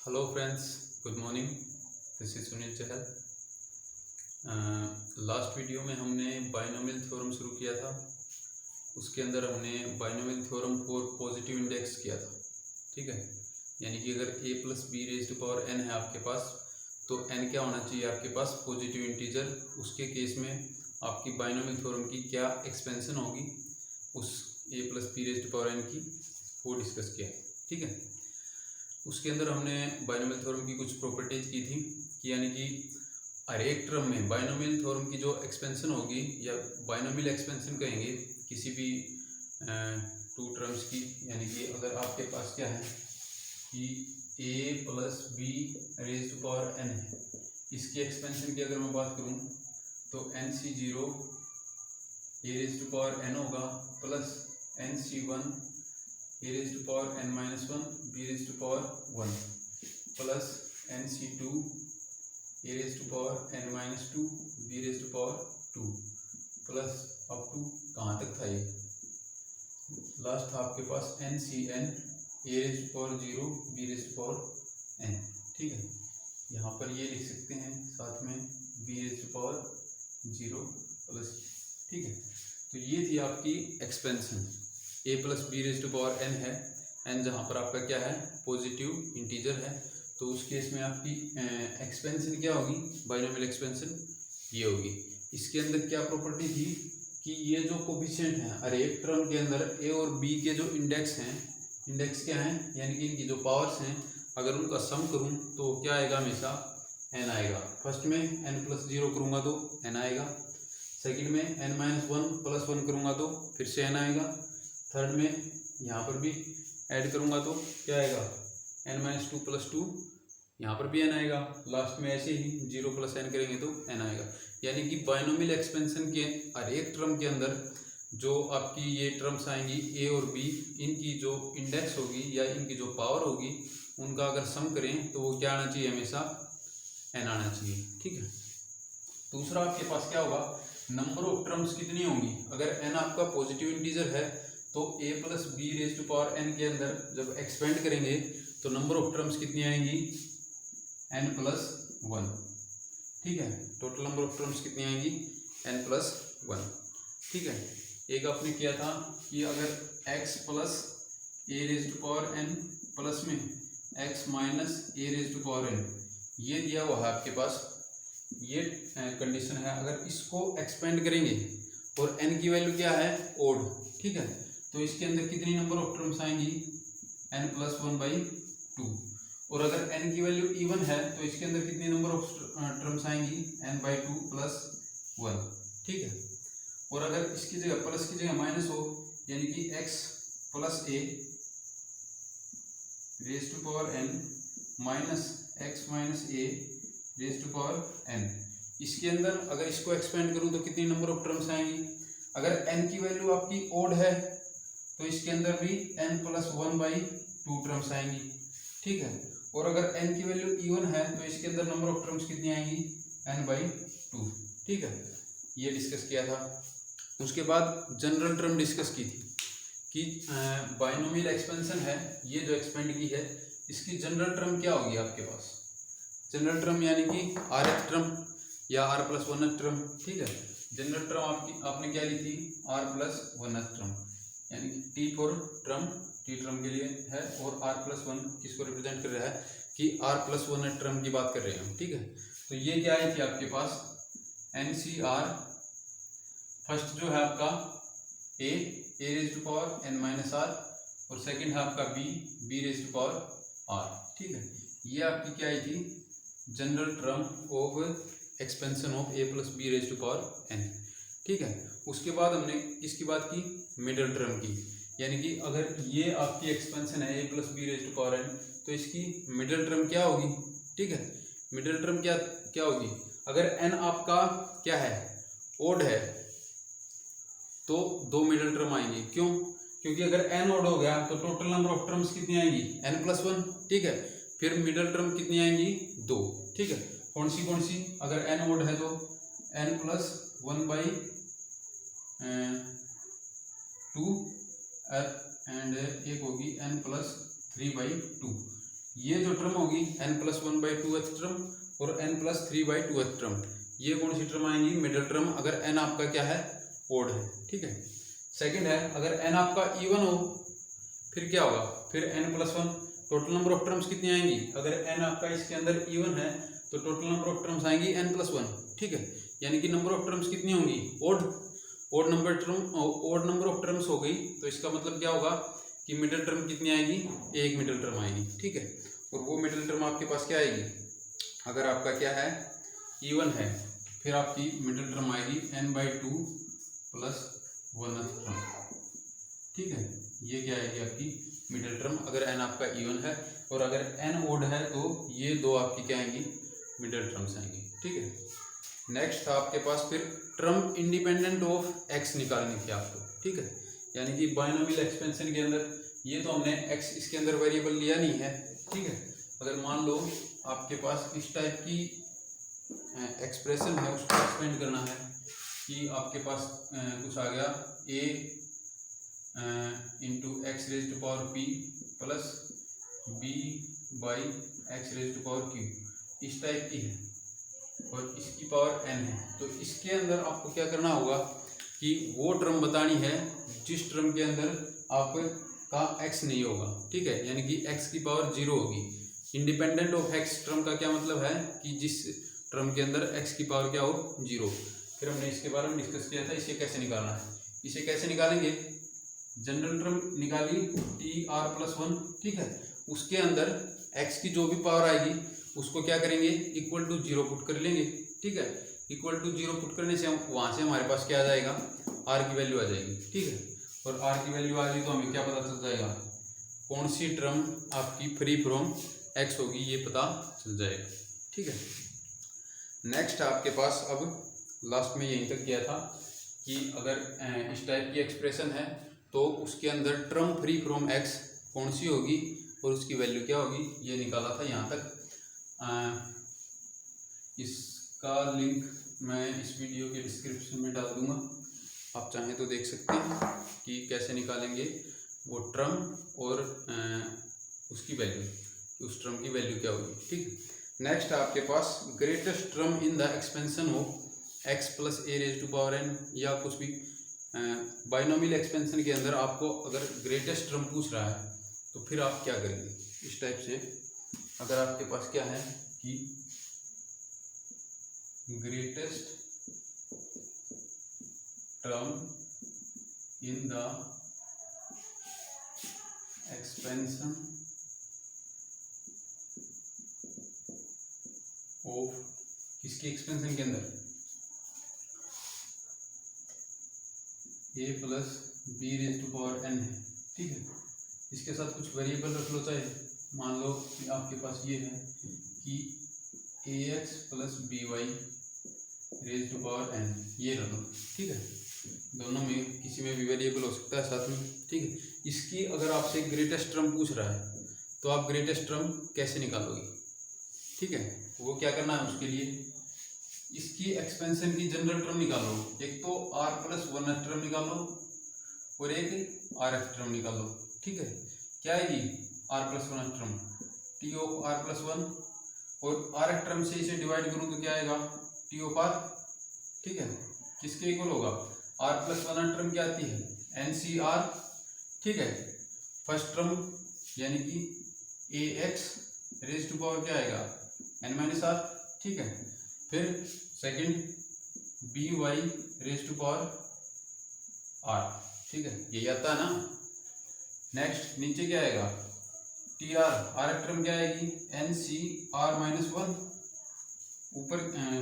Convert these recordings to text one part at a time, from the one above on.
Hello friends, good morning. This is Sunil Chahal. Last video में हमने binomial theorem शुरू किया था। उसके अंदर हमने binomial theorem for positive index किया था। ठीक है, यानी कि अगर a plus B raised to power n है आपके पास, तो n क्या होना चाहिए आपके पास? Positive integer. उसके केस में आपकी बाइनोमियल थ्योरम की क्या एक्सपेंशन होगी उस a plus B raised to power n की, वो डिस्कस किया। ठीक है, उसके अंदर हमने बाइनोमियल थ्योरम की कुछ प्रॉपर्टीज की थी कि यानी कि हर एक टर्म में बाइनोमियल थ्योरम की जो एक्सपेंशन होगी या बाइनोमियल एक्सपेंशन कहेंगे किसी भी टू टर्म्स की, यानी कि अगर आपके पास क्या है कि a plus B raise to power n है, इसकी एक्सपेंशन की अगर मैं बात करूं तो nc0 a raise to power n होगा plus nc1 a raise to power n minus 1 b raise to power 1 plus nc2 a raise to power n minus 2 b raise to power 2 plus up to कहाँ तक था ये? Last था आपके पास ncn a raise to power 0 b raise to power n। ठीक है, यहाँ पर ये लिख सकते हैं साथ में b raise to power 0 plus. ठीक है, तो ये थी आपकी expansion. a plus B raise to power n है, n जहाँ पर आपका क्या है? पॉजिटिव इंटीजर है, तो उस केस में आपकी एक्सपेंशन क्या होगी? बाइनोमियल एक्सपेंशन ये होगी। इसके अंदर क्या प्रॉपर्टी थी कि ये जो कोफिशिएंट हैं हर एक टर्म के अंदर a और b के जो इंडेक्स हैं, इंडेक्स क्या हैं यानी कि इनकी जो पावर्स हैं, अगर उनका सम करूँ तो क्या आएगा? हमेशा n आएगा। फर्स्ट में n प्लस 0 करूँगा तो n आएगा, सेकंड में n माइनस 1 प्लस 1 करूँगा तो फिर से n आएगा, थर्ड में यहाँ पर भी ऐड करूँगा तो क्या आएगा? n माइनस 2 प्लस 2, यहाँ पर भी n आएगा, लास्ट में ऐसे ही 0 प्लस n करेंगे तो n आएगा। यानी कि बाइनोमियल एक्सपेंशन के हर एक टर्म के अंदर जो आपकी ये टर्म्स आएंगी a और b, इनकी जो इंडेक्स होगी या इनकी जो पावर होगी, उनका अगर सम करें तो वो क्या आना चाहिए? हमेशा n आना चाहिए। ठीक है, दूसरा आपके पास क्या होगा? नंबर ऑफ टर्म्स कितनी होंगी? अगर n आपका पॉजिटिव इंटीजर है तो a plus B raise to power n के अंदर जब एक्सपेंड करेंगे तो नंबर ऑफ टर्म्स कितनी आएंगी? n plus 1। ठीक है, टोटल नंबर ऑफ टर्म्स कितनी आएंगी? n plus 1। ठीक है, एक आपने किया था कि अगर x plus a raise to power n plus में x minus a raise to power n, ये दिया हुआ है आपके पास, ये कंडीशन है। अगर इसको एक्सपेंड करेंगे और n की वैल्यू क्या है? ओड। ठीक है, तो इसके अंदर कितनी नंबर ऑफ टर्म्स आएंगी? n plus 1/2। और अगर n की वैल्यू इवन है तो इसके अंदर कितनी नंबर ऑफ टर्म्स आएंगी? n/2 plus 1। ठीक है, और अगर इसकी जगह प्लस की जगह माइनस हो, यानी कि x plus a raise to power n minus x minus a raise to power n, इसके अंदर अगर इसको एक्सपेंड करूं तो कितनी नंबर ऑफ टर्म्स आएंगी? अगर n की वैल्यू आपकी ओड है तो इसके अंदर भी n प्लस 1/2 टर्म्स आएंगी। ठीक है, और अगर n की वैल्यू इवन है तो इसके अंदर नंबर ऑफ टर्म्स कितनी आएंगी? n/2। ठीक है, ये डिस्कस किया था। उसके बाद जनरल टर्म डिस्कस की थी कि बाइनोमियल एक्सपेंशन है, ये जो एक्सपेंड की है, इसकी जनरल टर्म क्या होगी आपके पास? जनरल टर्म यानी कि rth टर्म या r प्लस 1th टर्म। ठीक है, जनरल टर्म आपने क्या ली थी? r प्लस 1th टर्म, यानी कि t for term, t term के लिए है, और r प्लस 1 किसको रिप्रेजेंट कर रहा है? कि r प्लस 1th टर्म की बात कर रहे हैं। ठीक है, तो ये क्या आई थी आपके पास? ncr, फर्स्ट जो है आपका a raise to power n minus r, और सेकंड है आपका b raise to power r। ठीक है, ये आपकी क्या आई थी? General term of expansion of a plus B raise to power n। ठीक है, उसके बाद हमने किसकी बात की? मिडिल टर्म की, यानी कि अगर ये आपकी एक्सपेंशन है a plus B raise to power n, तो इसकी मिडिल टर्म क्या होगी? ठीक है, मिडिल टर्म क्या होगी? अगर n आपका क्या है? ओड है, तो दो मिडिल टर्म आएंगी। क्यों? क्योंकि अगर n ओड हो गया तो टोटल नंबर ऑफ टर्म्स कितनी आएंगी? n plus 1। ठीक है, फिर मिडिल टर्म कितनी आएंगी? 2। ठीक है, कौन सी? अगर n ओड है तो n प्लस 1/2 एंड एक होगी n प्लस 3/2। ये जो टर्म होगी n+1/2th टर्म और n+3/2th टर्म, ये कौन सी टर्म आएंगी? मिडिल टर्म, अगर n आपका क्या है? ओड है। ठीक है। सेकंड है, अगर n आपका इवन हो फिर क्या होगा? फिर n+1, total number of terms कितनी आएंगी? अगर n आपका इसके अंदर इवन है तो टोटल नंबर ऑफ टर्म्स आएंगी n+1। ठीक है, यानी कि नंबर ऑफ टर्म्स कितनी होंगी? ओड नंबर ऑफ टर्म्स हो गई, तो इसका मतलब क्या होगा कि मिडिल टर्म कितनी आएगी? एक मिडिल टर्म आएगी। ठीक है, और वो मिडिल टर्म आपके पास क्या आएगी? अगर आपका क्या है? इवन है, फिर आपकी मिडिल टर्म आएगी n/2 + 1th टर्म। ठीक है, ये क्या आएगी आपकी मिडिल टर्म, अगर n आपका इवन है, और अगर n ओड है तो ये दो आपकी क्या आएंगी? मिडिल टर्म्स आएंगी। ठीक है। नेक्स्ट था आपके पास फिर टर्म इंडिपेंडेंट ऑफ x निकालनी थी आपको। ठीक है, यानी कि बायनोमियल एक्सपेंशन के अंदर ये तो हमने x इसके अंदर वेरिएबल लिया नहीं है। ठीक है, अगर मान लो आपके पास इस टाइप की एक्सप्रेशन है, उसको एक्सपेंड करना है कि आपके पास कुछ आ गया a × x⁻p + b/x⁻q, इस टाइप की है और इसकी पावर n है। तो इसके अंदर आपको क्या करना होगा कि वो टर्म बतानी है जिस टर्म के अंदर आपका x नहीं होगा। ठीक है, यानी कि x की पावर 0 होगी। इंडिपेंडेंट ऑफ x टर्म का क्या मतलब है कि जिस टर्म के अंदर x की पावर क्या हो? 0। फिर हमने इसके बारे में डिस्कस किया था, इसे कैसे निकालना है। इसे कैसे निकालेंगे? जनरल टर्म निकाली tr+1। ठीक है, उसके अंदर x की जो भी पावर आएगी उसको क्या करेंगे? इक्वल टू 0 पुट कर लेंगे। ठीक है, इक्वल टू 0 पुट करने से हम वहाँ से हमारे पास क्या आ जाएगा? r की वैल्यू आ जाएगी। ठीक है, और r की वैल्यू आ गई तो हमें क्या पता चल जाएगा? कौन सी टर्म आपकी फ्री फ्रॉम x होगी, ये पता चल जाएगा। ठीक है, नेक्स्ट आपके पास अब लास्ट में यहीं तक किया था कि अगर इस टाइप की एक्सप्रेशन है तो उसके अंदर टर्म फ्री फ्रॉम x कौन सी होगी और उसकी वैल्यू क्या होगी, ये निकाला था यहाँ तक। इसका लिंक मैं इस वीडियो के डिस्क्रिप्शन में डाल दूंगा, आप चाहें तो देख सकते हैं कि कैसे निकालेंगे वो टर्म और उसकी वैल्यू, उस टर्म की वैल्यू क्या होगी। ठीक है, नेक्स्ट आपके पास greatest term in the expansion हो x + a⁻n या कुछ भी बाइनोमियल एक्सपेंशन के अंदर आपको अगर ग्रेटेस्ट टर्म पूछ रहा है तो फिर आप क्या करेंगे? इस टाइप से अगर आपके पास क्या है कि greatest term in the expansion of, किसकी एक्सपेंशन के अंदर? a + b⁻n है। ठीक है, इसके साथ कुछ वेरिएबल रख लो, चाहे मान लो कि आपके पास ये है कि ax + by⁻n, ये रख लो। ठीक है, दोनों में किसी में भी वेरिएबल हो सकता है साथ में। ठीक है, इसकी अगर आपसे ग्रेटेस्ट टर्म पूछ रहा है तो आप ग्रेटेस्ट टर्म कैसे निकालोगे? ठीक है, वो क्या करना है उसके लिए? इसकी एक्सपेंशन की जनरल टर्म निकालो, एक तो r+1th टर्म निकालो और एक rth टर्म निकालो। ठीक है, क्या आएगी? r+1th term t of r+1, और rth टर्म से इसे डिवाइड करूं तो क्या आएगा? t of r। ठीक है, किसके इक्वल होगा? r+1th टर्म क्या आती है? NCr। ठीक है, फर्स्ट टर्म यानी कि ax⁻ क्या आएगा? n-r। ठीक है, फिर सेकंड by⁻r। ठीक है, यही आता है ना। नेक्स्ट नीचे क्या आएगा? tr, r टर्म क्या आएगी? NCr-1। ऊपर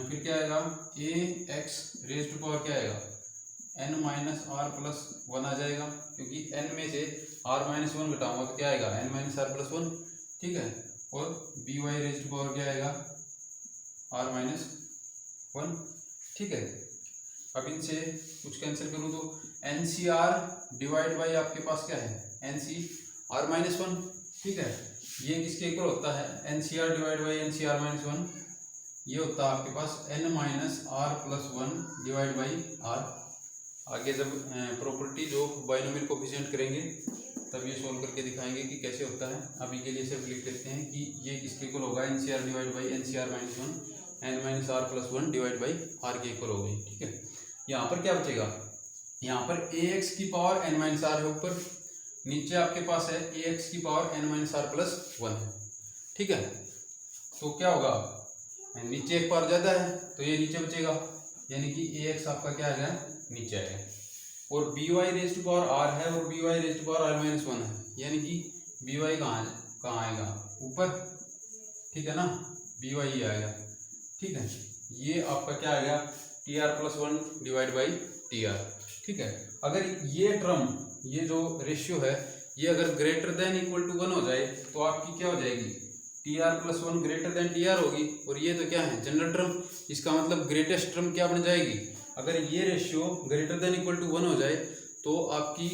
फिर क्या आएगा? ax⁻ क्या आएगा? n-r+1 आ जाएगा, क्योंकि n में से r-1 घटाऊंगा तो क्या आएगा? n-r+1। ठीक है, और by⁻ क्या आएगा? r-1। ठीक है, अब इनसे कुछ कैंसिल करूँ तो NCr डिवाइड बाई आपके पास क्या है? NCr-1। ठीक है, ये किसके इक्वल होता है? NCr डिवाइड बाई NCr-1, ये होता है आपके पास n-r+1 डिवाइड बाई r। आगे जब प्रॉपर्टी जो बाइनोमियल कोफिशिएंट करेंगे तब ये सोल्व करके दिखाएंगे कि कैसे होता है। अभी के लिए सिर्फ लिख लेते हैं कि ये किसके इक्वल होगा, NCR divide by NCR minus 1 N minus R plus 1 divide by R के इक्वल हो गई। ठीक है, यहाँ पर क्या बचेगा, यहाँ पर AX की पावर N माइनस R है ऊपर, नीचे आपके पास है AX की power N minus R plus 1 है। ठीक है, तो क्या होगा, नीचे एक पावर ज़्यादा है तो ये नीचे बचेगा, यानी कि AX आपका क्या आएगा, नीचे आएगा। और BY raise to power R है और BY raise to power R minus 1 है, यानी कि BY कहाँ आएगा, ऊपर। ठीक है ना, BY ही आएगा। ठीक है, ये आपका क्या आएगा, TR plus 1 divide by TR। ठीक है, अगर ये टर्म, ये जो रेशियो है, ये अगर ग्रेटर देन इक्वल टू 1 हो जाए तो आपकी क्या हो जाएगी, TR plus 1 greater than TR होगी। और ये तो क्या है, जनरल टर्म, इसका मतलब ग्रेटेस्ट टर्म क्या बन जाएगी, अगर ये ratio greater than equal to 1 हो जाए तो आपकी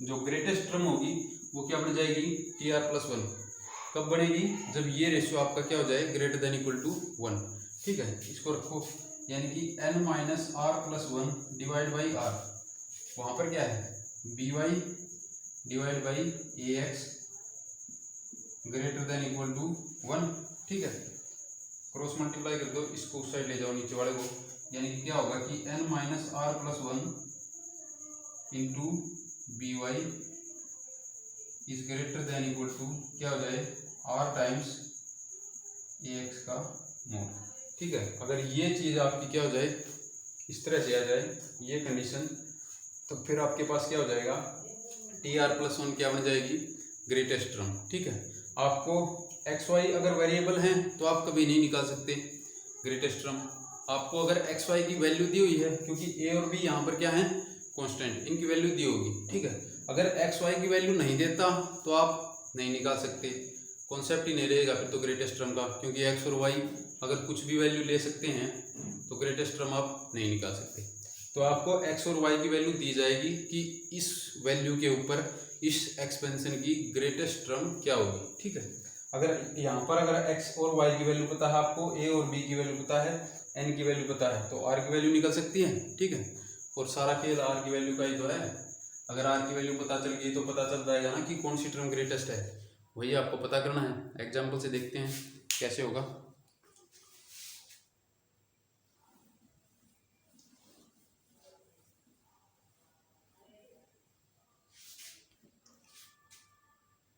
जो ग्रेटेस्ट टर्म होगी वो क्या बन जाएगी, TR प्लस 1। कब बनेगी, जब ये रेशियो आपका क्या हो जाए, ग्रेटर देन इक्वल टू 1। ठीक है, इसको रखो, यानी कि N minus R plus 1 divide by R, वहाँ पर क्या है, BY divide by AX greater than equal to 1। ठीक है, क्रॉस मल्टीप्लाई कर दो, इसको उस साइड ले जाओ नीचे वाले को, यानी कि क्या होगा कि N minus R plus 1 into BY is greater than equal to क्या हो जाए, R टाइम्स AX का मोड। ठीक है, अगर ये चीज़ आपकी क्या हो जाए, इस तरह से आ जाए ये कंडीशन, तो फिर आपके पास क्या हो जाएगा, TR प्लस 1 क्या बन जाएगी, ग्रेटेस्ट टर्म। ठीक है, आपको XY अगर वेरिएबल हैं तो आप कभी नहीं निकाल सकते ग्रेटेस्ट टर्म। आपको अगर XY की वैल्यू दी हुई है, क्योंकि A और B यहाँ पर क्या है, कांस्टेंट, इनकी वैल्यू दी होगी। ठीक है, अगर XY की वैल्यू नहीं देता तो आप नहीं निकाल सकते, कॉन्सेप्ट ही नहीं रहेगा फिर तो ग्रेटेस्ट टर्म का, क्योंकि X और Y अगर कुछ भी वैल्यू ले सकते हैं तो ग्रेटेस्ट टर्म आप नहीं निकाल सकते। तो आपको X और Y की वैल्यू दी जाएगी कि इस वैल्यू के ऊपर इस एक्सपेंशन की ग्रेटेस्ट टर्म क्या होगी। ठीक है, अगर यहाँ पर अगर X और Y की वैल्यू पता है आपको, A और B की वैल्यू पता है, N की वैल्यू पता है, तो R की वैल्यू निकल सकती है। ठीक है, और सारा खेल R की वैल्यू का ही तो है। अगर R की वैल्यू पता चल गई तो पता चल जाएगा ना कि कौन सी टर्म ग्रेटेस्ट है, वही आपको पता करना है। एग्जाम्पल से देखते हैं कैसे होगा।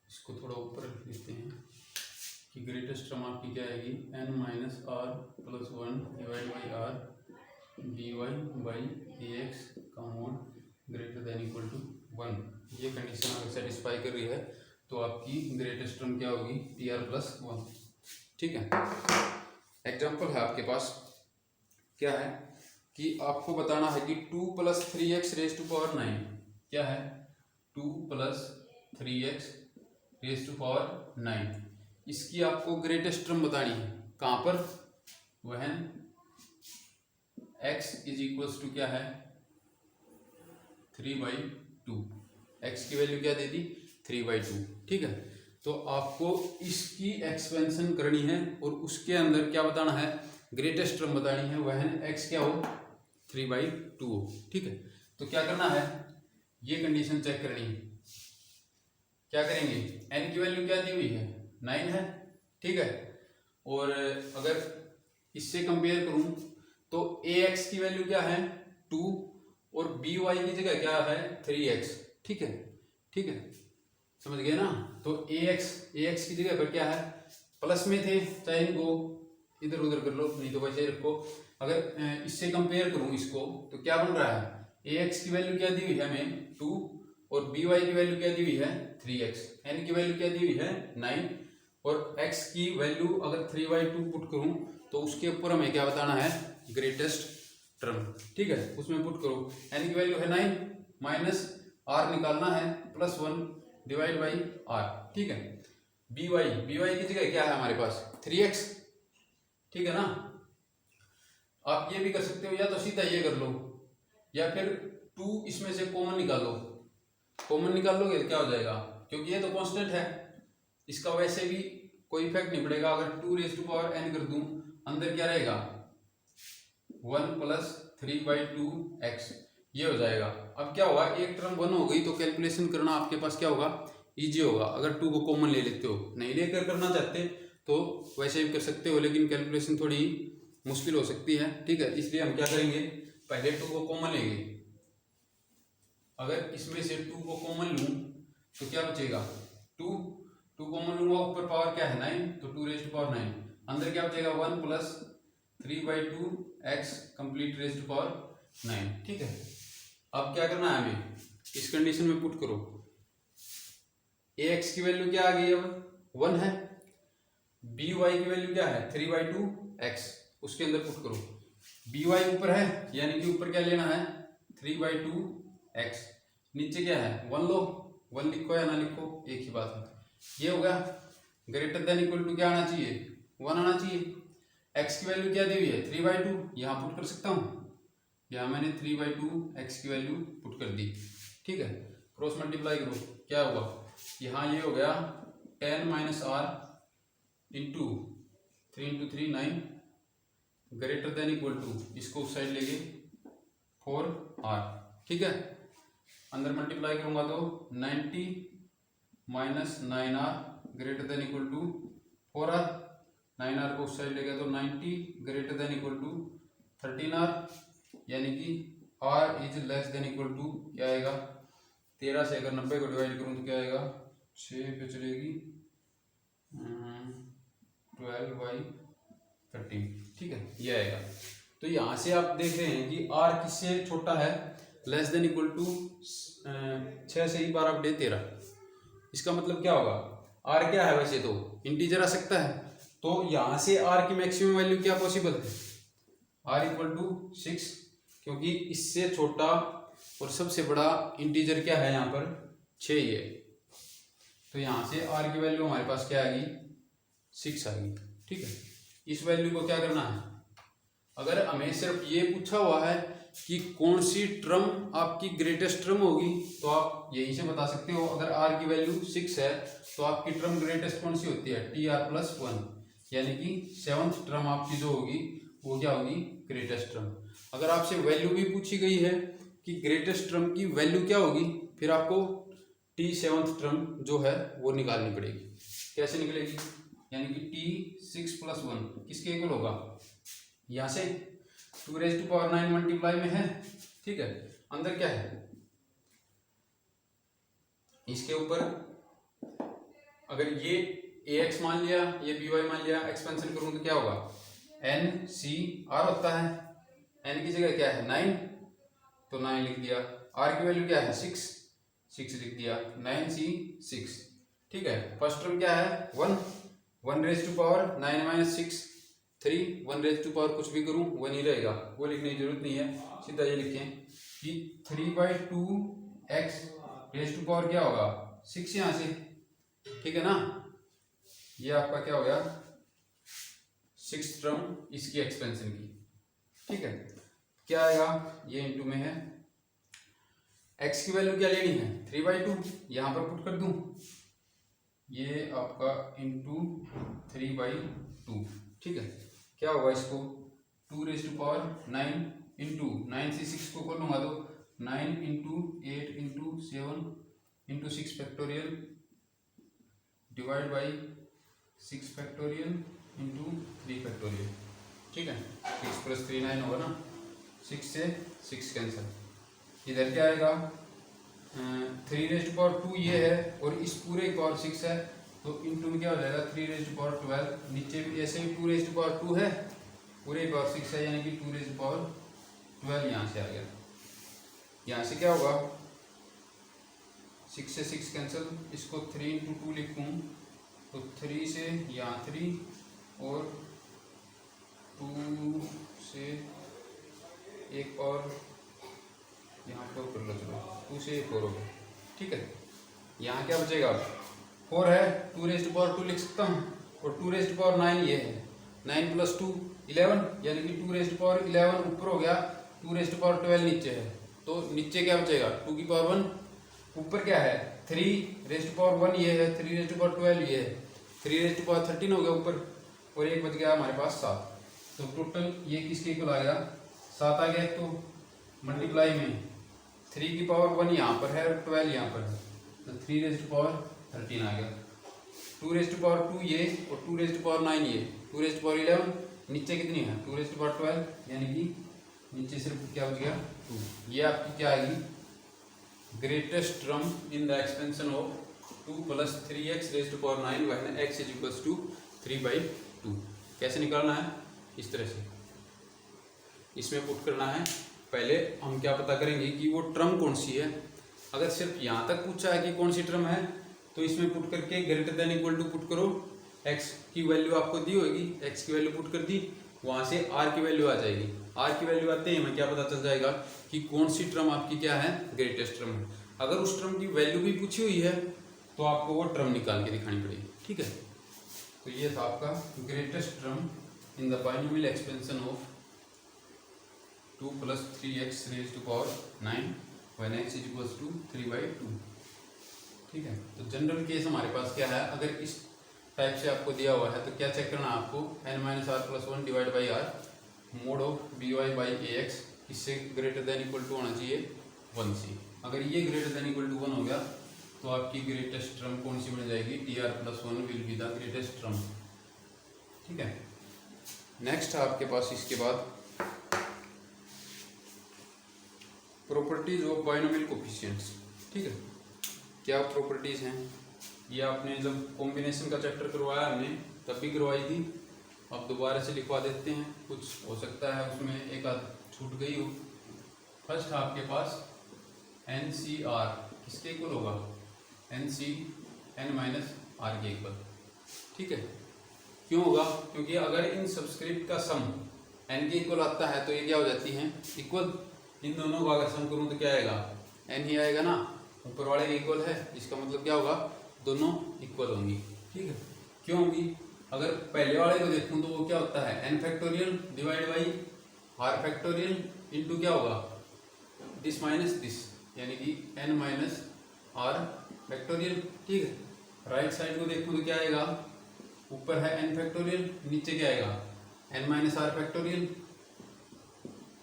इसको थोड़ा ऊपर लिखते हैं कि ग्रेटेस्ट टर्म आपकी क्या आएगी, N minus R plus 1 divide by R BY by AX का mod greater than equal to 1। ये कंडीशन अगर सेटिस्फाई कर रही है तो आपकी ग्रेटेस्ट टर्म क्या होगी, TR प्लस 1। ठीक है, एग्जाम्पल है आपके पास, क्या है कि आपको बताना है कि 2 plus 3x raise to power 9 क्या है, 2 plus 3x raise to power 9, इसकी आपको ग्रेटेस्ट टर्म बतानी है। कहाँ पर, वहन x इज इक्वल्स टू क्या है, 3/2। x की वैल्यू क्या दे दी, 3/2। ठीक है, तो आपको इसकी एक्सपेंशन करनी है और उसके अंदर क्या बताना है, ग्रेटेस्ट टर्म बतानी है, वहन x क्या हो, 3/2 हो। ठीक है, तो क्या करना है, ये कंडीशन चेक करनी है। क्या करेंगे, n की वैल्यू क्या दी हुई है, 9 है। ठीक है, और अगर इससे कंपेयर करूं तो ax की वैल्यू क्या है, 2, और by की जगह क्या है, 3x। ठीक है, ठीक है, समझ गए ना। तो ax की जगह पर क्या है, प्लस में थे, चाहे इनको इधर उधर कर लो, नहीं तो वैसे ही रखो। अगर इससे कंपेयर करूं इसको तो क्या बन रहा है, ax की वैल्यू क्या दी हुई है हमें, 2, और by की वैल्यू क्या दी हुई है, 3x, n की वैल्यू क्या दी हुई है, 9, और x की वैल्यू अगर 3/2 पुट करूं तो उसके ऊपर हमें क्या बताना है, ग्रेटेस्ट टर्म। ठीक है, उसमें पुट करो, n की वैल्यू है 9, माइनस r निकालना है प्लस 1 डिवाइड बाई r। ठीक है, by की जगह क्या है हमारे पास, 3x। ठीक है ना, आप ये भी कर सकते हो, या तो सीधा ये कर लो, या फिर 2 इसमें से कॉमन निकालो। कॉमन निकाल लोगे तो क्या हो जाएगा, क्योंकि ये तो कांस्टेंट है, इसका वैसे भी कोई इफेक्ट नहीं पड़ेगा। अगर 2 रेज़ टू पावर n कर दूं, अंदर क्या रहेगा, 1 प्लस 3/2x, ये हो जाएगा। अब क्या होगा, एक टर्म 1 हो गई तो कैलकुलेशन करना आपके पास क्या होगा, इजी होगा अगर 2 को कॉमन ले लेते हो। नहीं लेकर करना चाहते तो वैसे भी कर सकते हो, लेकिन कैलकुलेशन थोड़ी मुश्किल हो सकती है, ठीक है। इसलिए हम क्या करेंगे, पहले 2 को कॉमन लेंगे। अगर इसमें से 2 को कॉमन लूँ तो क्या बचेगा, 2 कॉमन लूँगा, ऊपर पावर क्या है 9, तो 2 रेज़ टू पावर 9, अंदर क्या बचेगा 1 plus 3/2 x complete raise to power 9, ठीक है। अब क्या करना है हमें, इस कंडीशन में पुट करो, ax की वैल्यू क्या आ गई, अब 1 है, by की वैल्यू क्या है 3/2 x, उसके अंदर पुट करो, by ऊपर है यानी कि ऊपर क्या लेना है 3/2 x, नीचे क्या है 1 लो, 1 लिखो या ना लिखो एक ही बात है। ये होगा ग्रेटर देन इक्वल टू क्या आना चाहिए 1 आना चाहिए। x की वैल्यू क्या दी हुई है 3/2, यहाँ पुट कर सकता हूँ, यहाँ मैंने 3/2 x की वैल्यू पुट कर दी, ठीक है। क्रॉस मल्टीप्लाई करो, क्या हुआ, यहाँ ये हो गया 10 minus R into 3 into 3 9 greater than equal to, इसको उस साइड लेके 4r, ठीक है। अंदर मल्टीप्लाई करूंगा तो 90 minus 9r greater than equal to 4r, 9r को उस साइड ले गया तो 90 greater than equal to 13r, यानी कि r is less than equal to क्या आएगा 13 से अगर 90 को डिवाइड करूँ तो क्या आएगा 6 पे चलेगी 12/13, ठीक है, ये आएगा। तो यहाँ से आप देख रहे हैं कि r किससे छोटा है, लेस देन इक्वल टू 6 से ही 12 बटे 13, इसका मतलब क्या होगा, r क्या है, वैसे तो इंटीजर आ सकता है, तो यहाँ से r की मैक्सिमम वैल्यू क्या पॉसिबल है, r इक्वल टू 6, क्योंकि इससे छोटा और सबसे बड़ा इंटीजर क्या है यहाँ पर 6 ही है, तो यहाँ से r की वैल्यू हमारे पास क्या आएगी 6 आएगी, ठीक है। इस वैल्यू को क्या करना है, अगर हमें सिर्फ ये पूछा हुआ है कि कौन सी टर्म आपकी ग्रेटेस्ट टर्म होगी, तो आप यहीं से बता सकते हो, अगर r की वैल्यू 6 है तो आपकी टर्म ग्रेटेस्ट कौन सी होती है tr+1, यानी कि 7th टर्म आपकी जो होगी वो क्या होगी ग्रेटेस्ट टर्म। अगर आपसे वैल्यू भी पूछी गई है कि ग्रेटेस्ट टर्म की वैल्यू क्या होगी, फिर आपको t7th टर्म जो है वो निकालनी पड़ेगी। कैसे निकलेगी, यानी कि t6+1 किसके इक्वल होगा, यहाँ से 2⁹ मल्टीप्लाई में है, ठीक है। अंदर क्या है, इसके ऊपर अगर ये ax मान लिया, ये by मान लिया, एक्सपेंशन करूँ तो क्या होगा n/r होता है, n की जगह क्या है 9, तो 9 लिख दिया, r की वैल्यू क्या है 6 लिख दिया, 9c6, ठीक है। फर्स्ट टर्म क्या है 1 1⁻9 - 6 3, 1⁻, कुछ भी करूं 1 ही रहेगा, वो लिखने की जरूरत नहीं है, सीधा ये लिखें कि 3/2x रेज़ टू पावर क्या होगा 6 यहाँ से, ठीक है ना। ये आपका क्या हो गया 6th टर्म इसकी एक्सपेंशन की, ठीक है। क्या आएगा, ये इंटू में है, x की वैल्यू क्या लेनी है 3/2, यहाँ पर पुट कर दूं, ये आपका इंटू 3/2, ठीक है। क्या होगा इसको 2⁹9 इंटू 9 से 6 को कर लूँगा तो 9 into 8 into 7 into 6 factorial divide by 6 factorial into 3 factorial, ठीक है। 6 + 3 9 होगा ना, 6 से 6 कैंसिल, इधर क्या आएगा 3⁻2 ये है और इस पूरे की पावर 6 है, तो इंटू में क्या हो जाएगा 3⁻12, नीचे भी ऐसे ही 2⁻2 है, पूरे की पावर 6 है, यानी कि 2⁻12 यहाँ से आ गया। यहाँ से क्या होगा 6 से 6 कैंसिल, इसको 3 इंटू 2 लिखूँ तो 3 से यहाँ 3 और 2 से एक और यहाँ 4 कर लो, चलो 2 से 4 हो गया, ठीक है। यहाँ क्या बचेगा 4 है, 2⁻2 लिख सकता हूँ, और 2⁻9 ये है, 9 + 2 11, यानी कि 2⁻11 ऊपर हो गया, 2⁻12 नीचे है, तो नीचे क्या बचेगा 2 की पावर 1, ऊपर क्या है 3⁻1 ये है, 3⁻12 ये है, 3⁻13 हो गया ऊपर, और एक बच गया हमारे पास 7, तो टोटल ये किसके इक्वल आ गया 7 आ गया। तो मल्टीप्लाई में 3 की पावर 1 यहाँ पर है और 12 यहाँ पर है, तो 3⁻ 13 आ गया। 2⁻² ये और 2⁻9 ये, 2⁻11 नीचे कितनी है 2⁻12, यानी कि नीचे सिर्फ क्या बच गया 2। ये आपकी क्या आएगी greatest term in the expansion of 2 + 3x⁻9 when x = 3/2। कैसे निकालना है, इस तरह से इसमें पुट करना है। पहले हम क्या पता करेंगे कि वो टर्म कौन सी है। अगर सिर्फ यहाँ तक पूछा है कि कौन सी टर्म है तो इसमें पुट करके > पुट करो, x की वैल्यू आपको दी होगी, x की वैल्यू पुट कर दी, वहाँ से r की वैल्यू आ जाएगी। r की वैल्यू आते ही हमें क्या पता चल जाएगा कि कौन सी टर्म आपकी क्या है ग्रेटेस्ट टर्म है। अगर उस टर्म की वैल्यू भी पूछी हुई है तो आपको वो टर्म निकाल के दिखानी पड़ेगी, ठीक है। तो ये था आपका greatest term in the binomial expansion of 2 + 3x⁻9 when x = 3/2, ठीक है। तो जनरल केस हमारे पास क्या है, अगर इस टाइप से आपको दिया हुआ है तो क्या चेक करना है आपको, n-r+1 / r mod of by/ax इससे > होना चाहिए 1c। अगर ये > 1 हो गया तो आपकी ग्रेटेस्ट टर्म कौन सी बन जाएगी, dr+1 will be the greatest term, ठीक है। नेक्स्ट है आपके पास इसके बाद प्रॉपर्टीज ऑफ बाइनोमियल कोफिशिएंट्स, ठीक है। क्या प्रॉपर्टीज हैं, ये आपने जब कॉम्बिनेशन का चैप्टर करवाया हमने तब भी करवाई थी, अब दोबारा से लिखवा देते हैं, कुछ हो सकता है उसमें एक आध छूट गई हो। फर्स्ट आपके पास NCR किसके इक्वल होगा, NC n-r के इक्वल, ठीक है। क्यों होगा, क्योंकि अगर इन सबस्क्रिप्ट का सम n के इक्वल आता है तो ये क्या हो जाती हैं इक्वल। इन दोनों का अगर सम करूँ तो क्या आएगा, n ही आएगा ना, ऊपर वाले के इक्वल है, इसका मतलब क्या होगा दोनों इक्वल होंगी, ठीक है। क्यों होंगी, अगर पहले वाले को देखूं तो वो क्या होता है n⁻⁴ divide by r⁻⁴ into क्या होगा दिस माइनस दिस, यानी कि n-r⁻⁴, ठीक है। राइट साइड को देखूं तो क्या आएगा, ऊपर है n⁻⁴, नीचे क्या आएगा n-r⁻⁴।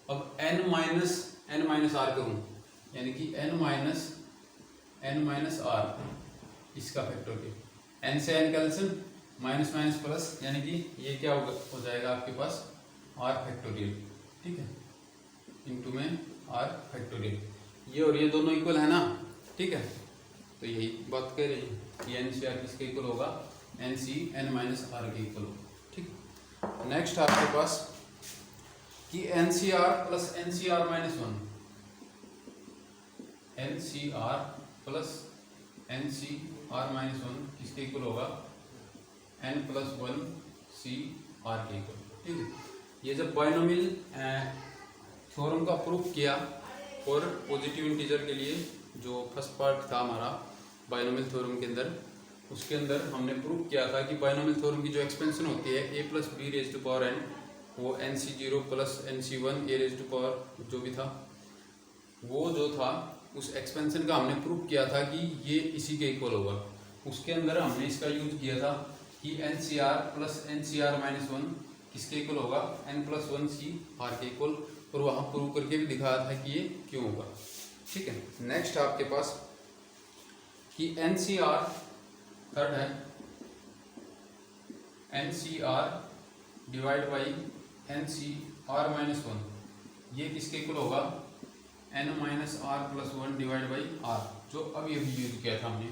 अब n-r करूं यानी कि n-r इसका फैक्टोरियल, n से n cancel, minus minus plus, यानी कि ये क्या हो जाएगा आपके पास r⁻⁴, ठीक है, इंटू में r⁻⁴। ये और ये दोनों इक्वल है ना, ठीक है। तो यही बात कह रहे हैं कि NCR किसके इक्वल होगा, NC n-r के इक्वल होगा, ठीक। नेक्स्ट आपके पास कि NCR + NCR-1, NCR + NCR-1 किसके इक्वल होगा, n+1 CR के इक्वल, ठीक है। ये जब बाइनोमियल थ्योरम का प्रूफ किया और पॉजिटिव इंटीजर के लिए जो फर्स्ट पार्ट था हमारा बाइनोमियल थ्योरम के अंदर, उसके अंदर हमने प्रूफ किया था कि बाइनोमियल थ्योरम की जो एक्सपेंशन होती है a + b⁻n वो NC0 + NC1 a⁻ जो भी था वो जो था उस एक्सपेंशन का हमने प्रूफ किया था कि ये इसी के इक्वल होगा। उसके अंदर हमने इसका यूज किया था कि NCR + NCR-1 किसके इक्वल होगा, n+1 CR के इक्वल, और वहाँ प्रूव करके भी दिखाया था कि ये क्यों होगा, ठीक है। नेक्स्ट आपके पास कि NCR थर्ड है, NCR डिवाइड बाई NCR-1 ये किसके इक्वल होगा, n-r+1 डिवाइड बाई r, जो अभी यूज किया था हमने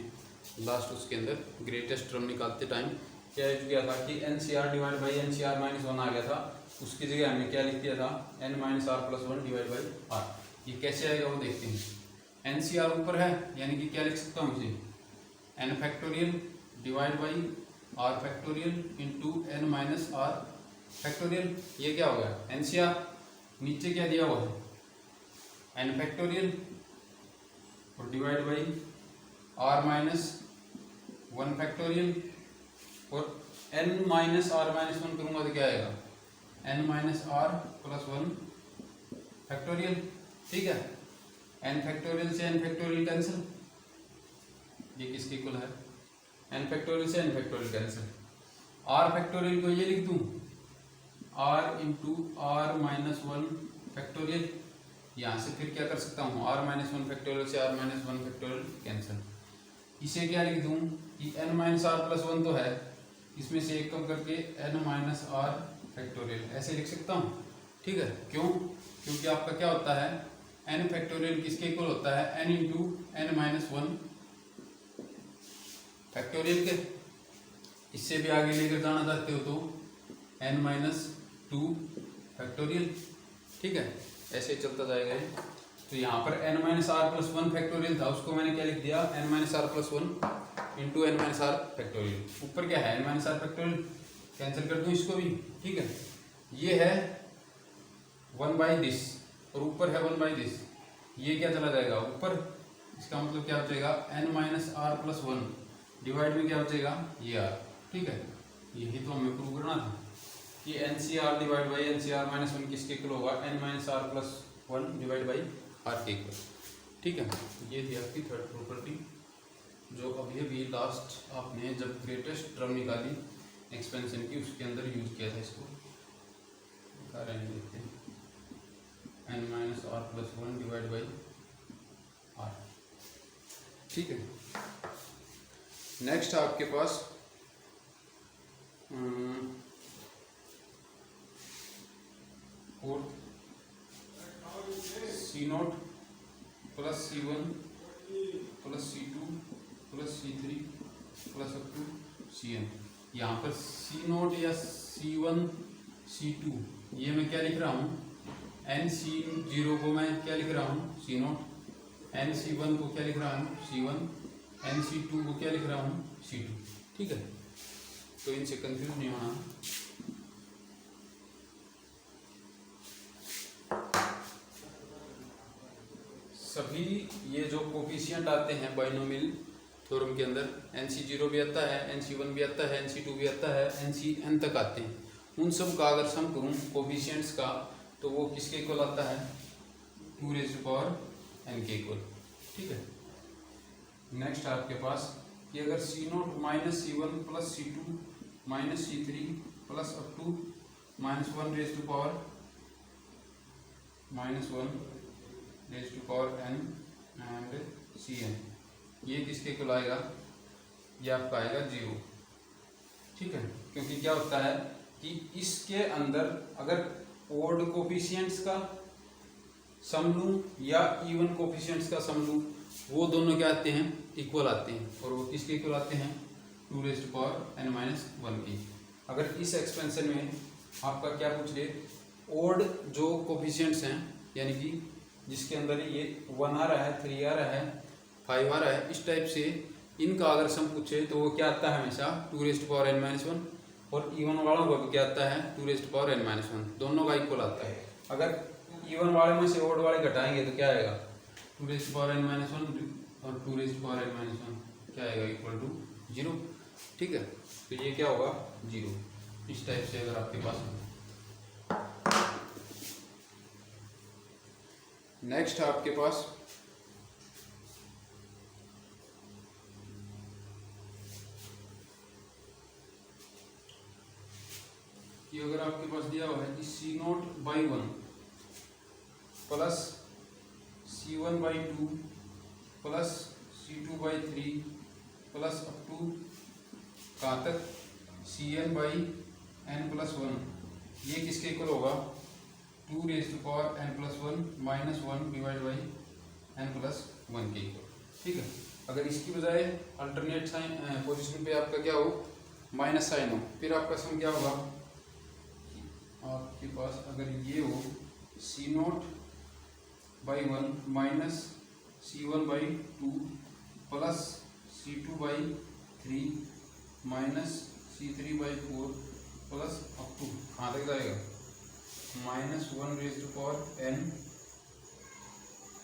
लास्ट उसके अंदर ग्रेटेस्ट टर्म निकालते टाइम क्या यूज किया था कि NCR डिवाइड बाई NCR-1 आ गया था, उसकी जगह हमने क्या लिख दिया था n-r+1 डिवाइड बाई r। ये कैसे आएगा वो देखते हैं। NCR ऊपर है यानी कि क्या लिख सकता हूँ इसे n⁻⁴ divide by r⁻⁴ into n-r⁻⁴, ये क्या हो गया NCR, नीचे क्या दिया हुआ है n⁻⁴ और डिवाइड बाई r-1⁻⁴, और n-r-1 करूँगा तो क्या आएगा n-r+1⁻⁴, ठीक है। n⁻⁴ से n⁻⁴ कैंसिल, ये किसके इक्वल है n⁻⁴ से n⁻⁴ कैंसिल, r⁻⁴ को ये लिख दूँ r इंटू r-1⁻⁴, यहाँ से फिर क्या कर सकता हूँ r-1 फैक्टोरियल से r-1 फैक्टोरियल कैंसिल, इसे क्या लिख दूं कि n minus are plus one तो है, इसमें से एक कम करके n माइनस आर फैक्टोरियल ऐसे लिख सकता हूँ। ठीक है, क्यों? क्योंकि आपका क्या होता है, n फैक्टोरियल किसके इक्वल होता है, n into n minus one factorial के। इससे भी आगे लेकर जाना चाहते हो तो n माइनस टू फैक्टोरियल। ठीक है, ऐसे चलता जाएगा ये। तो यहाँ पर n minus are plus one factorial था, उसको मैंने क्या लिख दिया, n minus are plus one into n minus are factorial. ऊपर क्या है, n minus are factorial, cancel कर दूँ इसको भी। ठीक है, ये है वन बाई दिस और ऊपर है वन बाई दिस, ये क्या चला जाएगा ऊपर। इसका मतलब क्या बचेगा, n minus are plus one divide में क्या बचेगा, ये r। ठीक है, यही तो हमें प्रूव करना था कि N C R divide by N C R minus one किसके इक्वल होगा, n minus are plus one divide by R के इक्वल। ठीक है, ये थी आपकी थर्ड प्रॉपर्टी, जो अभी अभी लास्ट आपने जब ग्रेटेस्ट टर्म निकाली एक्सपेंशन की उसके अंदर यूज किया था। इसको दिखा रहे हैं, देखते हैं, n minus are plus one divide by r. ठीक है, नेक्स्ट आपके पास fourth c naught plus c one plus c two plus c three plus up to c n. यहाँ पर सी नोट या सी वन सी टू ये मैं क्या लिख रहा हूँ, एन सी जीरो को मैं क्या लिख रहा हूँ, सी नोट, एन सी वन को क्या लिख रहा हूँ, सी वन, एन सी टू को क्या लिख रहा हूँ, सी टू। ठीक है, तो इनसे कंफ्यूज नहीं होना। सभी ये जो कोफिशिएंट आते हैं बाइनोमियल थ्योरम के अंदर, NC0 भी आता है, NC1 भी आता है, NC2 भी आता है, NCn तक आते हैं। उन सब का अगर सम करूँ कोफिशिएंट्स का तो वो किसके इक्वल आता है, 2 रेज़ टू पावर n के इक्वल। ठीक है, नेक्स्ट आपके पास कि अगर c naught minus c one plus c two minus c three plus up to minus one raise to power minus one raise to power n and c n, ये किसके equal आएगा, ये आपका आएगा 0। ठीक है, क्योंकि क्या होता है कि इसके अंदर अगर ओड कोफिशिएंट्स का सम लूं या इवन कोफिशिएंट्स का सम लूं, वो दोनों क्या आते हैं, इक्वल आते हैं। और वो किसके इक्वल आते हैं, 2 raise to power n minus one की। अगर इस एक्सपेंशन में आपका क्या पूछ ले, ओड जो कोफिशिएंट्स हैं, यानी कि जिसके अंदर ये 1 आ रहा है, 3 आ रहा है, 5 आ रहा है, इस टाइप से इनका अगर सम पूछे तो वो क्या आता है हमेशा 2 raise to power n minus one. और इवन वालों का भी क्या आता है 2 raise to power n minus one, दोनों का इक्वल आता है। अगर इवन वाले में से ओड वाले घटाएंगे तो क्या आएगा, 2 raise to power n minus one और 2 raise to power n minus one क्या आएगा, इक्वल टू 0। ठीक है, तो ये क्या होगा 0, इस टाइप से अगर आपके पास। नेक्स्ट आपके पास ये अगर आपके पास दिया हुआ है कि c naught by one plus c one by two plus c two by three plus up to कहाँ तक c n by n plus one, ये किसके इक्वल होगा, 2 raise to power n plus one minus one divide by n plus one के equal. ठीक है, अगर इसकी बजाय अल्टरनेट साइन पोजिशन पे आपका क्या हो, माइनस साइन हो, फिर आपका सम क्या होगा, आपके पास अगर ये हो c naught by one minus c one by two plus c two by three minus c three by four plus up to कहाँ तक जाएगा, minus one raise to power n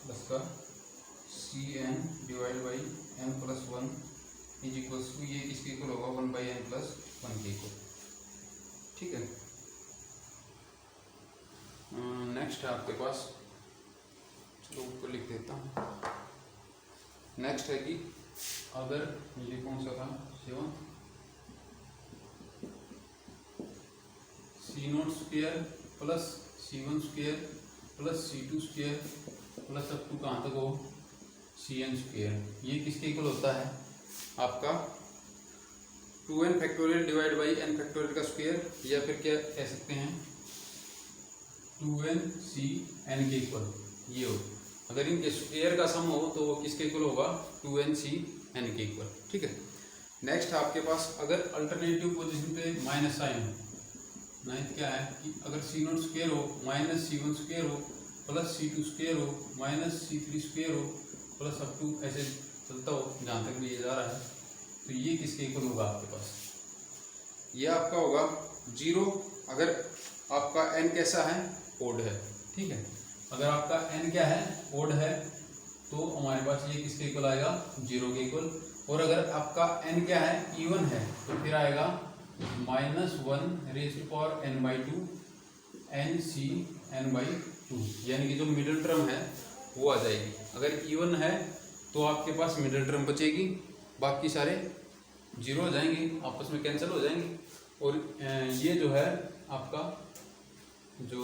plus का c n divide by n plus one is equals to, ये किसके equal होगा, 1 by n plus one के equal. ठीक है, नेक्स्ट है आपके पास, चलो ऊपर लिख देता हूँ। नेक्स्ट है कि अगर ये कौन सा था, 7 c naught square plus c one square plus c two square plus up to कहाँ तक हो सी एन स्क्वायर, ये किसके इक्वल होता है, आपका 2n factorial divide by n factorial का स्क्वायर, या फिर क्या कह सकते हैं 2nc n के इक्वल ये हो। अगर इनके स्क्वायर का सम हो तो वो किसके इक्वल होगा 2nc n के इक्वल। ठीक है। नेक्स्ट आपके पास अगर अल्टरनेटिव पोजीशन पे माइनस साइन हो, नाइन्थ क्या है कि अगर c0 स्क्वायर हो माइनस c1 स्क्वायर हो प्लस c2 स्क्वायर हो माइनस c3 स्क्वायर हो प्लस अप टू ऐसे चलता हो जहाँ तक भी ये जा रहा है, तो ये किसके इक्वल होगा आपके पास, ये आपका होगा 0 अगर आपका n कैसा है ओड है। ठीक है। अगर आपका n क्या है ओड है तो हमारे पास ये किसके इक्वल आएगा 0 के इक्वल। और अगर आपका n क्या है इवन है तो फिर आएगा -1 rays to power n/2 nc n/2, यानी कि जो मिडिल टर्म है वो आ जाएगी। अगर इवन है तो आपके पास मिडिल टर्म बचेगी, बाकी सारे 0 हो जाएंगे, आपस में कैंसिल हो जाएंगे। और ये जो है आपका जो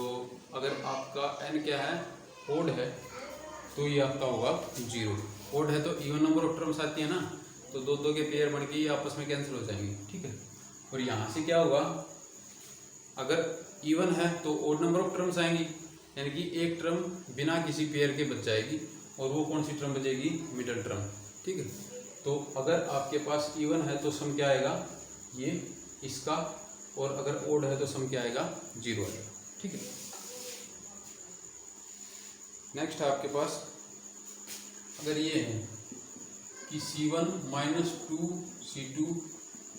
अगर आपका n क्या है ओड है तो ये आपका होगा 0। ओड है तो इवन नंबर ऑफ टर्म्स आती है ना, तो दो दो के पेयर बन के ये आपस में कैंसिल हो जाएंगे। ठीक है। और यहाँ से क्या होगा, अगर इवन है तो ओड नंबर ऑफ टर्म्स आएंगी, यानी कि एक टर्म बिना किसी पेयर के बच जाएगी, और वो कौन सी टर्म बचेगी मिडल टर्म। ठीक है। तो अगर आपके पास इवन है तो सम क्या आएगा ये इसका, और अगर ओड है तो सम क्या आएगा 0 आएगा। ठीक है। नेक्स्ट आपके पास अगर ये है कि c1 - 2c2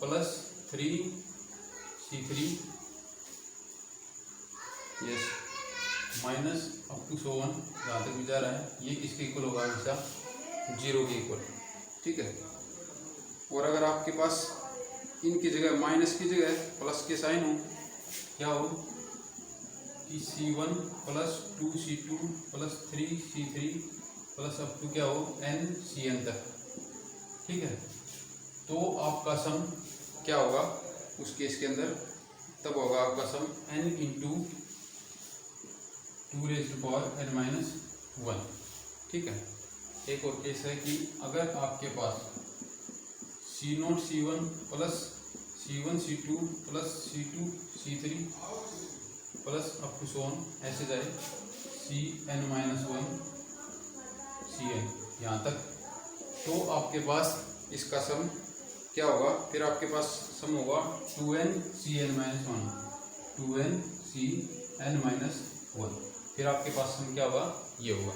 plus 3c3 yes minus up to 1 जहाँ तक भी जा रहा है, ये किसके इक्वल होगा हमेशा 0 के इक्वल। ठीक है। और अगर आपके पास इनकी जगह माइनस की जगह प्लस के साइन हो, क्या हो कि c1 plus 2c2 plus 3c3 plus up to क्या हो ncn तक। ठीक है। तो आपका सम क्या होगा उस केस के अंदर, तब होगा आपका sum n into 2 raise to power n-1। ठीक है। एक और केस है कि अगर आपके पास c0 c1 plus c1 c2 plus c2 c3 plus up to 1 ऐसे जाए cn-1 cn यहाँ तक, तो आपके पास इसका सम क्या होगा, फिर आपके पास सम होगा 2n(cn-1) 2n(cn-1), फिर आपके पास सम क्या होगा ये होगा।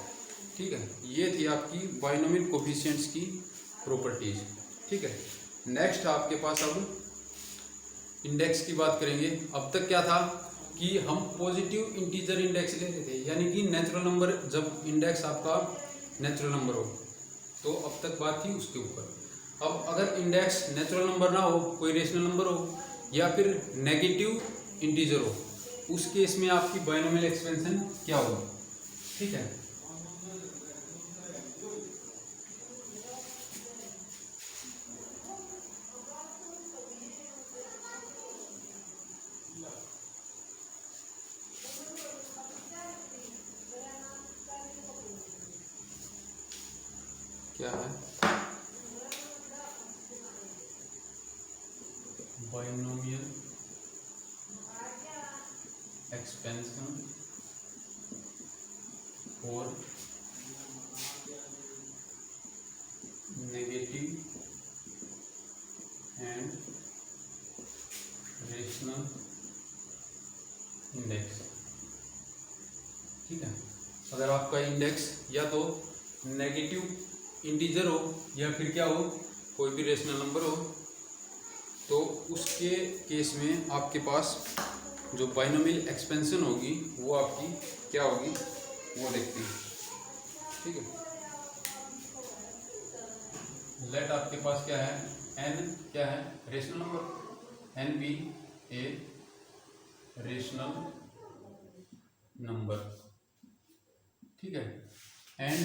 ठीक है। ये थी आपकी बाइनोमियल कोफिशिएंट्स की प्रॉपर्टीज। ठीक है। नेक्स्ट आपके पास अब इंडेक्स की बात करेंगे। अब तक क्या था कि हम पॉजिटिव इंटीजर इंडेक्स लेते थे, यानी कि नेचुरल नंबर, जब इंडेक्स आपका नेचुरल नंबर हो, तो अब तक बात थी उसके ऊपर। अब अगर इंडेक्स नेचुरल नंबर ना हो, कोई रेशनल नंबर हो, या फिर नेगेटिव इंटीजर हो, उस केस में आपकी बाइनोमियल एक्सपेंशन क्या होगी। ठीक है। क्या है बाइनोमियल एक्सपेंशन और नेगेटिव एंड रेशनल इंडेक्स। ठीक है। अगर आपका इंडेक्स या तो नेगेटिव इंटीजर हो या फिर क्या हो कोई भी रेशनल नंबर हो, तो उसके केस में आपके पास जो बाइनोमियल एक्सपेंशन होगी वो आपकी क्या होगी वो देखते हैं। ठीक है। लेट आपके पास क्या है n क्या है rational number, n be a rational number. ठीक है। एंड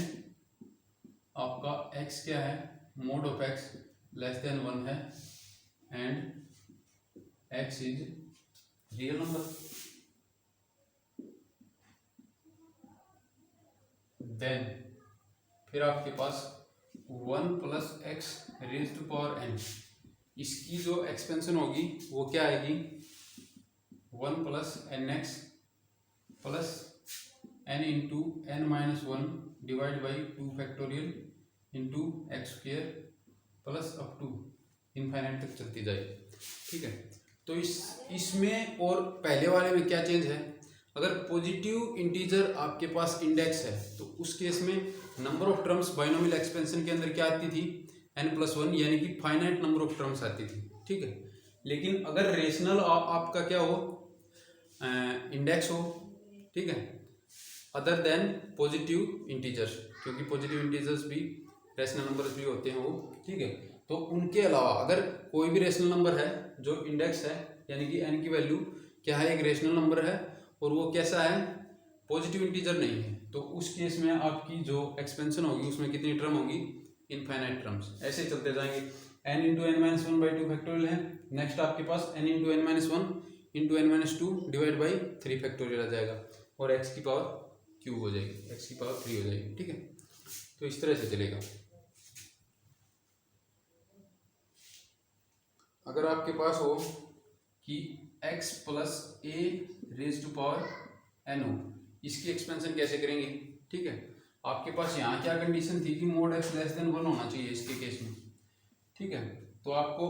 आपका x क्या है mod of x less than 1 है, and x is real number. Then फिर आपके पास 1 plus x raise to power N, इसकी जो एक्सपेंशन होगी वो क्या आएगी 1 plus N x plus N into N minus one divide by 2 factorial into X square plus up to infinite तक चलती जाएगी। ठीक है, तो इसमें और पहले वाले में क्या चेंज है, अगर पॉजिटिव इंटीजर आपके पास इंडेक्स है तो उस केस में number of terms binomial expansion के अंदर क्या आती थी n+1, यानी कि फाइनाइट नंबर ऑफ टर्म्स आती थी। ठीक है, लेकिन अगर रेशनल आपका क्या हो इंडेक्स हो, ठीक है, अदर देन पॉजिटिव इंटीजर्स, क्योंकि पॉजिटिव इंटीजर्स भी रेशनल नंबर्स भी होते हैं वो। ठीक है, तो उनके अलावा अगर कोई भी रेशनल नंबर है जो इंडेक्स है, यानी कि n की वैल्यू क्या है, एक रेशनल नंबर है और वो कैसा है पॉजिटिव इंटीजर नहीं है, तो उस केस में आपकी जो एक्सपेंशन होगी उसमें कितनी टर्म होगी इनफाइनाइट टर्म्स, ऐसे चलते जाएंगे। n into N minus one by 2 factorial है, नेक्स्ट आपके पास n into N minus one into N minus two divide by 3 factorial आ जाएगा और x की पावर क्यूब हो जाएगी, x की पावर 3 हो जाएगी। ठीक है, तो इस तरह से चलेगा। अगर आपके पास हो कि x plus A raise to power N हो, इसकी एक्सपेंशन कैसे करेंगे। ठीक है, आपके पास यहाँ क्या कंडीशन थी कि मोड x लेस देन 1 होना चाहिए इसके केस में। ठीक है, तो आपको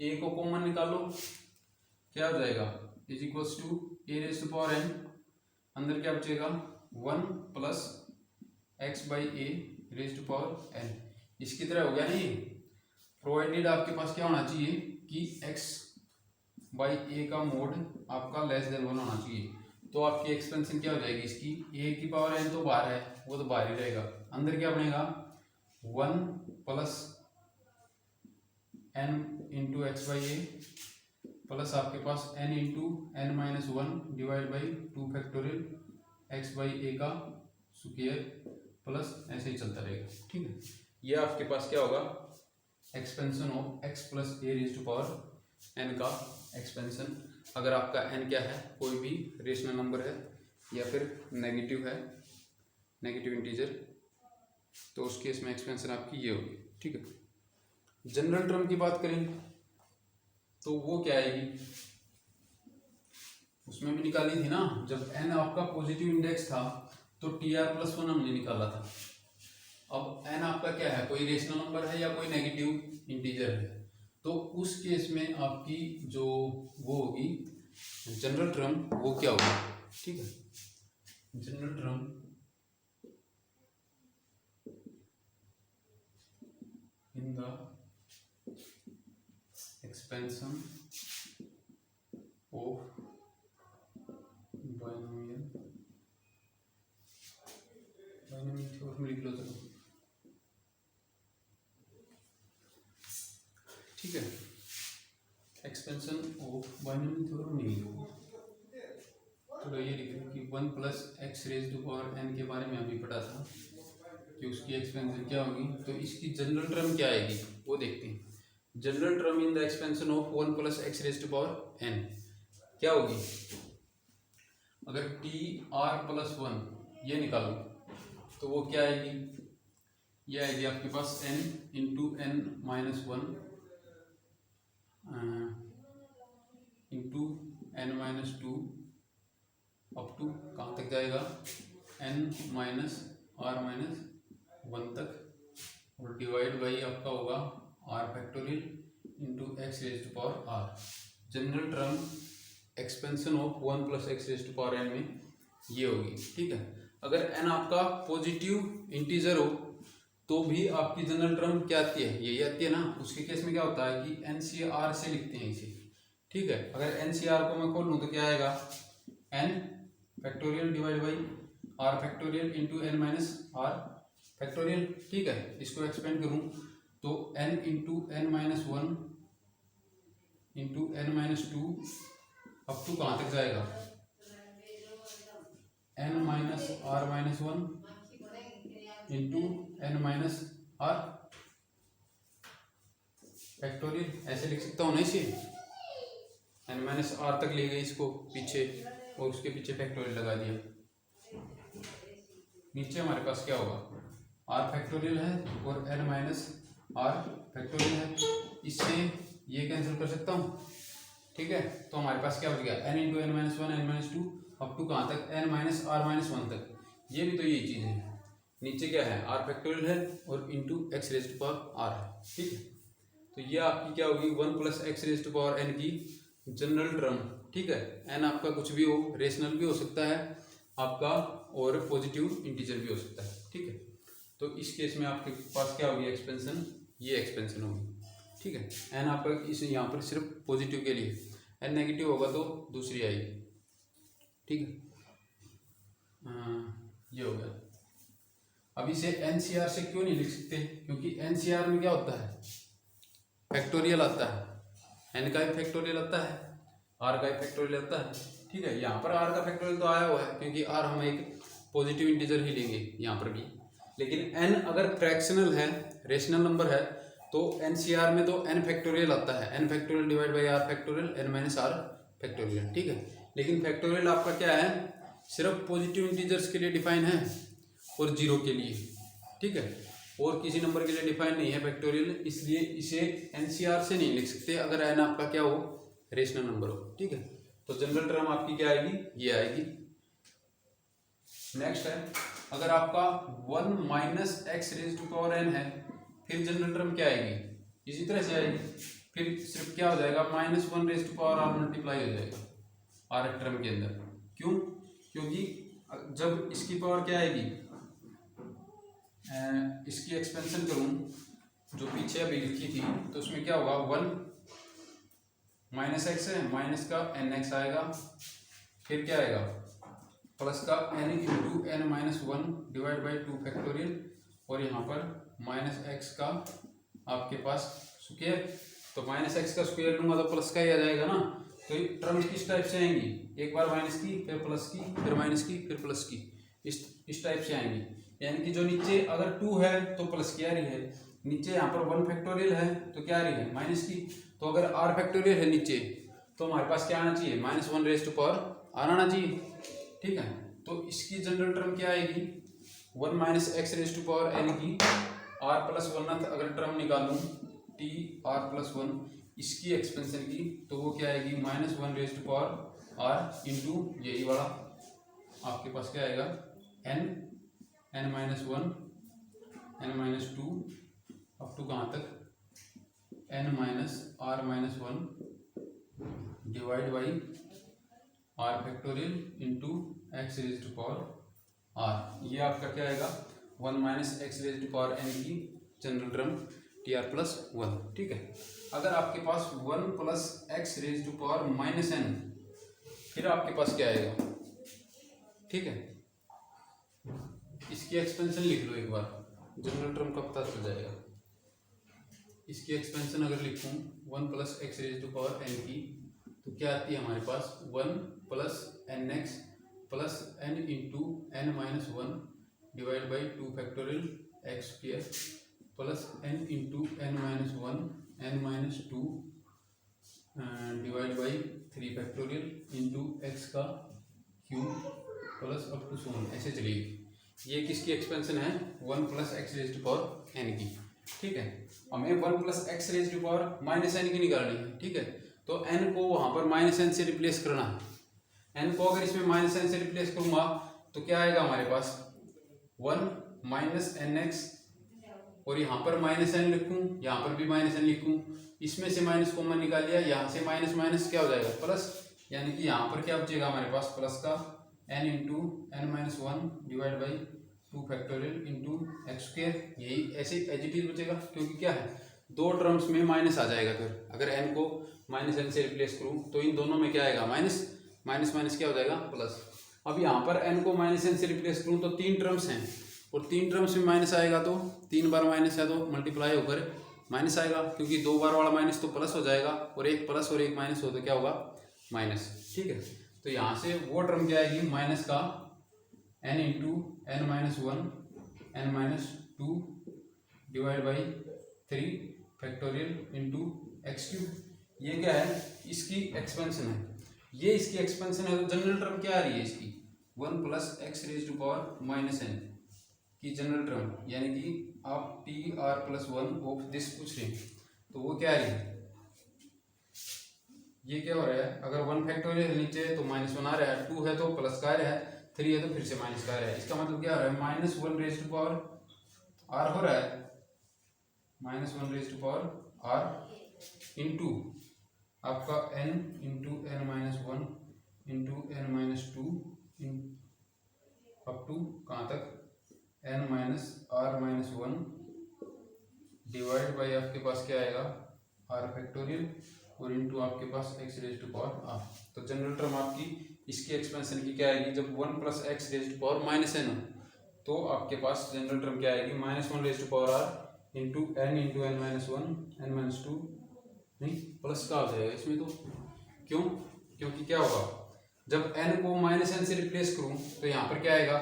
a को कॉमन निकालो, क्या हो जाएगा is equals to A raise to power N, अंदर क्या बचेगा 1 plus X by A raise to power N, इसकी तरह हो गया नहीं। प्रोवाइडेड आपके पास क्या होना चाहिए कि x बाई ए का मोड आपका लेस देन 1 होना चाहिए, तो आपकी एक्सपेंशन क्या हो जाएगी इसकी, a की पावर n तो बाहर है वो तो बाहर ही रहेगा, अंदर क्या बनेगा 1 plus n into x by a plus आपके पास n into N minus one divide by 2 factorial x by a का स्क्वायर प्लस ऐसे ही चलता रहेगा। ठीक है, ये आपके पास क्या होगा expansion of x plus A raise to power n का एक्सपेंशन। अगर आपका n क्या है, कोई भी रेशनल नंबर है या फिर नेगेटिव है, नेगेटिव इंटीजर, तो उस केस में एक्सपेंशन आपकी ये होगी। ठीक है, जनरल टर्म की बात करें तो वो क्या आएगी, उसमें भी निकाली थी ना, जब n आपका पॉजिटिव इंडेक्स था तो tr+1 हमने निकाला था। अब n आपका क्या है, कोई रेशनल नंबर है या कोई नेगेटिव इंटीजर है, तो उस केस में आपकी जो वो होगी जनरल टर्म वो क्या होगी। ठीक है, general term in the expansion of binomial theorem लिख लो चलो। ठीक है, एक्सपेंशन ऑफ बाइनोमियल थ्योरम नहीं लिखो, तो ये लिखो कि 1 plus x raise to power N के बारे में अभी पढ़ा था कि उसकी एक्सपेंशन क्या होगी, तो इसकी जनरल टर्म क्या आएगी वो देखते हैं। General term in the expansion of 1 plus x raise to power N क्या होगी, अगर tr+1 ये निकालो तो वो क्या आएगी, ये आएगी आपके पास n into N minus one into N minus two up to कहाँ तक जाएगा n minus are minus one तक, और डिवाइड बाई आपका होगा r factorial into x raise to power r। General term expansion of 1 plus x raise to power n में ये होगी। ठीक है, अगर n आपका पॉजिटिव इंटीजर हो तो भी आपकी जनरल टर्म क्या आती है, यही आती है ना। उसके केस में क्या होता है कि NCR से लिखते हैं इसे। ठीक है, अगर NCR को मैं खोल लूँ तो क्या आएगा n factorial divide by r factorial into N minus are factorial. ठीक है, इसको एक्सपेंड करूँ तो n into N minus one into N minus two up to कहाँ तक जाएगा n minus are minus one into N minus are factorial, ऐसे लिख सकता हूँ ना इसे, n माइनस आर तक ले गए इसको पीछे और उसके पीछे फैक्टोरियल लगा दिया। नीचे हमारे पास क्या होगा आर फैक्टोरियल है और एन माइनस आर फैक्टोरियल है, इससे ये कैंसिल कर सकता हूँ, ठीक है। तो हमारे पास क्या हो गया, n into N minus one n minus two up to कहाँ तक, n minus are minus one तक। ये भी तो यही चीज़ है, नीचे क्या है आर फैक्टोरियल है और into x raise to power r है, ठीक है। तो ये आपकी क्या होगी, one plus x raise to power n की जनरल टर्म, ठीक है। एन आपका कुछ भी हो, रेशनल भी हो सकता है आपका और पॉजिटिव इंटीजर भी हो सकता है, ठीक है। तो इस केस में आपके पास क्या होगी एक्सपेंशन, ये एक्सपेंशन होगी, ठीक है। एन आपका इस यहाँ पर सिर्फ पॉजिटिव के लिए, एन नेगेटिव होगा तो दूसरी आएगी, ठीक है। ये हो गया। अब इसे एनसीआर से क्यों नहीं लिख सकते, क्योंकि एनसीआर में क्या होता है, फैक्टोरियल आता है, एन का भी फैक्टोरियल आता है, आर का भी फैक्टोरियल आता है, ठीक है। यहाँ पर आर का फैक्टोरियल तो आया हुआ है क्योंकि आर हम एक पॉजिटिव इंटीजर ही लेंगे यहाँ पर भी, लेकिन एन अगर फ्रैक्शनल है, रेशनल नंबर है, तो एनसीआर में तो एन फैक्टोरियल आता है, n factorial divide by r factorial n minus are factorial, ठीक है। लेकिन फैक्टोरियल आपका क्या है, सिर्फ पॉजिटिव इंटीजर्स के लिए डिफाइन है और जीरो के लिए, ठीक है, और किसी नंबर के लिए डिफाइन नहीं है फैक्टोरियल, इसलिए इसे एनसीआर से नहीं लिख सकते अगर एन आपका क्या हो, रेशनल नंबर हो, ठीक है। तो जनरल टर्म आपकी क्या आएगी, ये आएगी। नेक्स्ट है, अगर आपका one minus x raise to power n है, फिर जनरल टर्म क्या आएगी, इसी तरह से आएगी, फिर सिर्फ क्या हो जाएगा, minus one raise to power r multiply हो जाएगा आर टर्म के अंदर। क्यों, क्योंकि जब इसकी पावर क्या आएगी, इसकी एक्सपेंशन करूं जो पीछे अभी लिखी थी, तो उसमें क्या होगा, वन माइनस एक्स है, माइनस का एन एक्स आएगा, फिर क्या आएगा प्लस का n into N minus one divide by two factorial, और यहाँ पर माइनस एक्स का आपके पास स्क्वायर, तो माइनस एक्स का स्क्वायर लूंगा तो प्लस का ही आ जाएगा ना। तो ये टर्म्स किस टाइप से आएंगी, एक बार माइनस की, फिर प्लस की, फिर माइनस की, फिर प्लस की, इस टाइप से आएंगी। यानी कि जो नीचे अगर टू है तो प्लस की आ रही है, नीचे यहाँ पर वन फैक्टोरियल है तो क्या आ रही है, माइनस की। तो अगर आर फैक्टोरियल है नीचे, तो हमारे पास क्या आना चाहिए, minus one raise to power r आना चाहिए, ठीक है। तो इसकी जनरल टर्म क्या आएगी, one minus x raise to power n की आर प्लस वन अगर टर्म निकालूं टी आर प्लस वन, इसकी एक्सपेंशन की, तो वो क्या आएगी, minus one raise to power r into यही वाला आपके पास क्या आएगा, n minus one n minus two up to कहाँ तक, n minus are minus one divide by r factorial into x raise to power r. ये आपका क्या आएगा, one minus x raise to power n की general term t r plus one, ठीक है। अगर आपके पास one plus x raise to power minus n, फिर आपके पास क्या आएगा, ठीक है। इसकी एक्सपेंशन लिख लो एक बार, जनरल टर्म का पता चल जाएगा। इसकी एक्सपेंशन अगर लिखूं one plus x raise to power n की, तो क्या आती है हमारे पास, one plus N x plus N into N minus one divide by two factorial x square plus N into N minus one n minus two divide by three factorial into x का cube plus up to so on, ऐसे चलेगी। ये किसकी expansion है, one plus x raise to power n की, ठीक है। हमें one plus x raise to power minus n की निकालनी है, ठीक है। तो एन को वहाँ पर माइनस एन से रिप्लेस करना है, एन को अगर इसमें माइनस एन से रिप्लेस करूँगा तो क्या आएगा हमारे पास, वन माइनस एन एक्स, और यहाँ पर माइनस एन लिखूँ, यहाँ पर भी माइनस एन लिखूँ, इसमें से माइनस कॉमन निकाल लिया, यहाँ से माइनस माइनस क्या हो जाएगा प्लस, यानी कि यहाँ पर क्या बचेगा हमारे पास, प्लस का n into N minus one divide by two factorial into x square, यही ऐसे एज इट इज बचेगा, क्योंकि क्या है दो टर्म्स में माइनस आ जाएगा। फिर अगर एन को माइनस एन से रिप्लेस करूँ तो इन दोनों में क्या आएगा, माइनस माइनस माइनस क्या हो जाएगा प्लस। अब यहाँ पर एन को माइनस एन से रिप्लेस करूँ तो तीन टर्म्स हैं, और तीन टर्म्स में माइनस आएगा, तो तीन बार माइनस है तो मल्टीप्लाई होकर माइनस आएगा, क्योंकि दो बार वाला माइनस तो प्लस हो जाएगा, और एक प्लस और एक माइनस हो तो क्या होगा माइनस, ठीक है। तो यहाँ से वो टर्म क्या आएगी, माइनस का n into N minus one n minus two divide by three factorial into x cube. ये क्या है, इसकी एक्सपेंशन है, ये इसकी एक्सपेंशन है। तो जनरल टर्म क्या आ रही है इसकी, one plus x raise to power minus n, कि जनरल टर्म यानी कि आप t r plus one of this पूछ रहे हैं, तो वो क्या है, ये क्या हो रहा है, अगर वन फैक्टोरियल नीचे है तो माइनस वन आ रहा है, टू है तो प्लस का आ रहा है, थ्री है तो फिर से माइनस का आ रहा है। इसका मतलब क्या हो रहा है, minus one raise to power r हो रहा है, minus one raise to power r into आपका n into N minus one into N minus two up to कहाँ तक n minus are minus one divide by आपके पास क्या आएगा आर फैक्टोरियल और इंटू आपके पास x raise to power r. तो जनरल टर्म आपकी इसकी एक्सपेंशन की क्या आएगी, जब one plus x raise to power minus n तो आपके पास जनरल टर्म क्या आएगी, minus one raise to power r into N minus one n minus two, नहीं प्लस का हो जाएगा इसमें तो, क्यों, क्योंकि क्या होगा जब n को माइनस एन से रिप्लेस करूं तो यहाँ पर क्या आएगा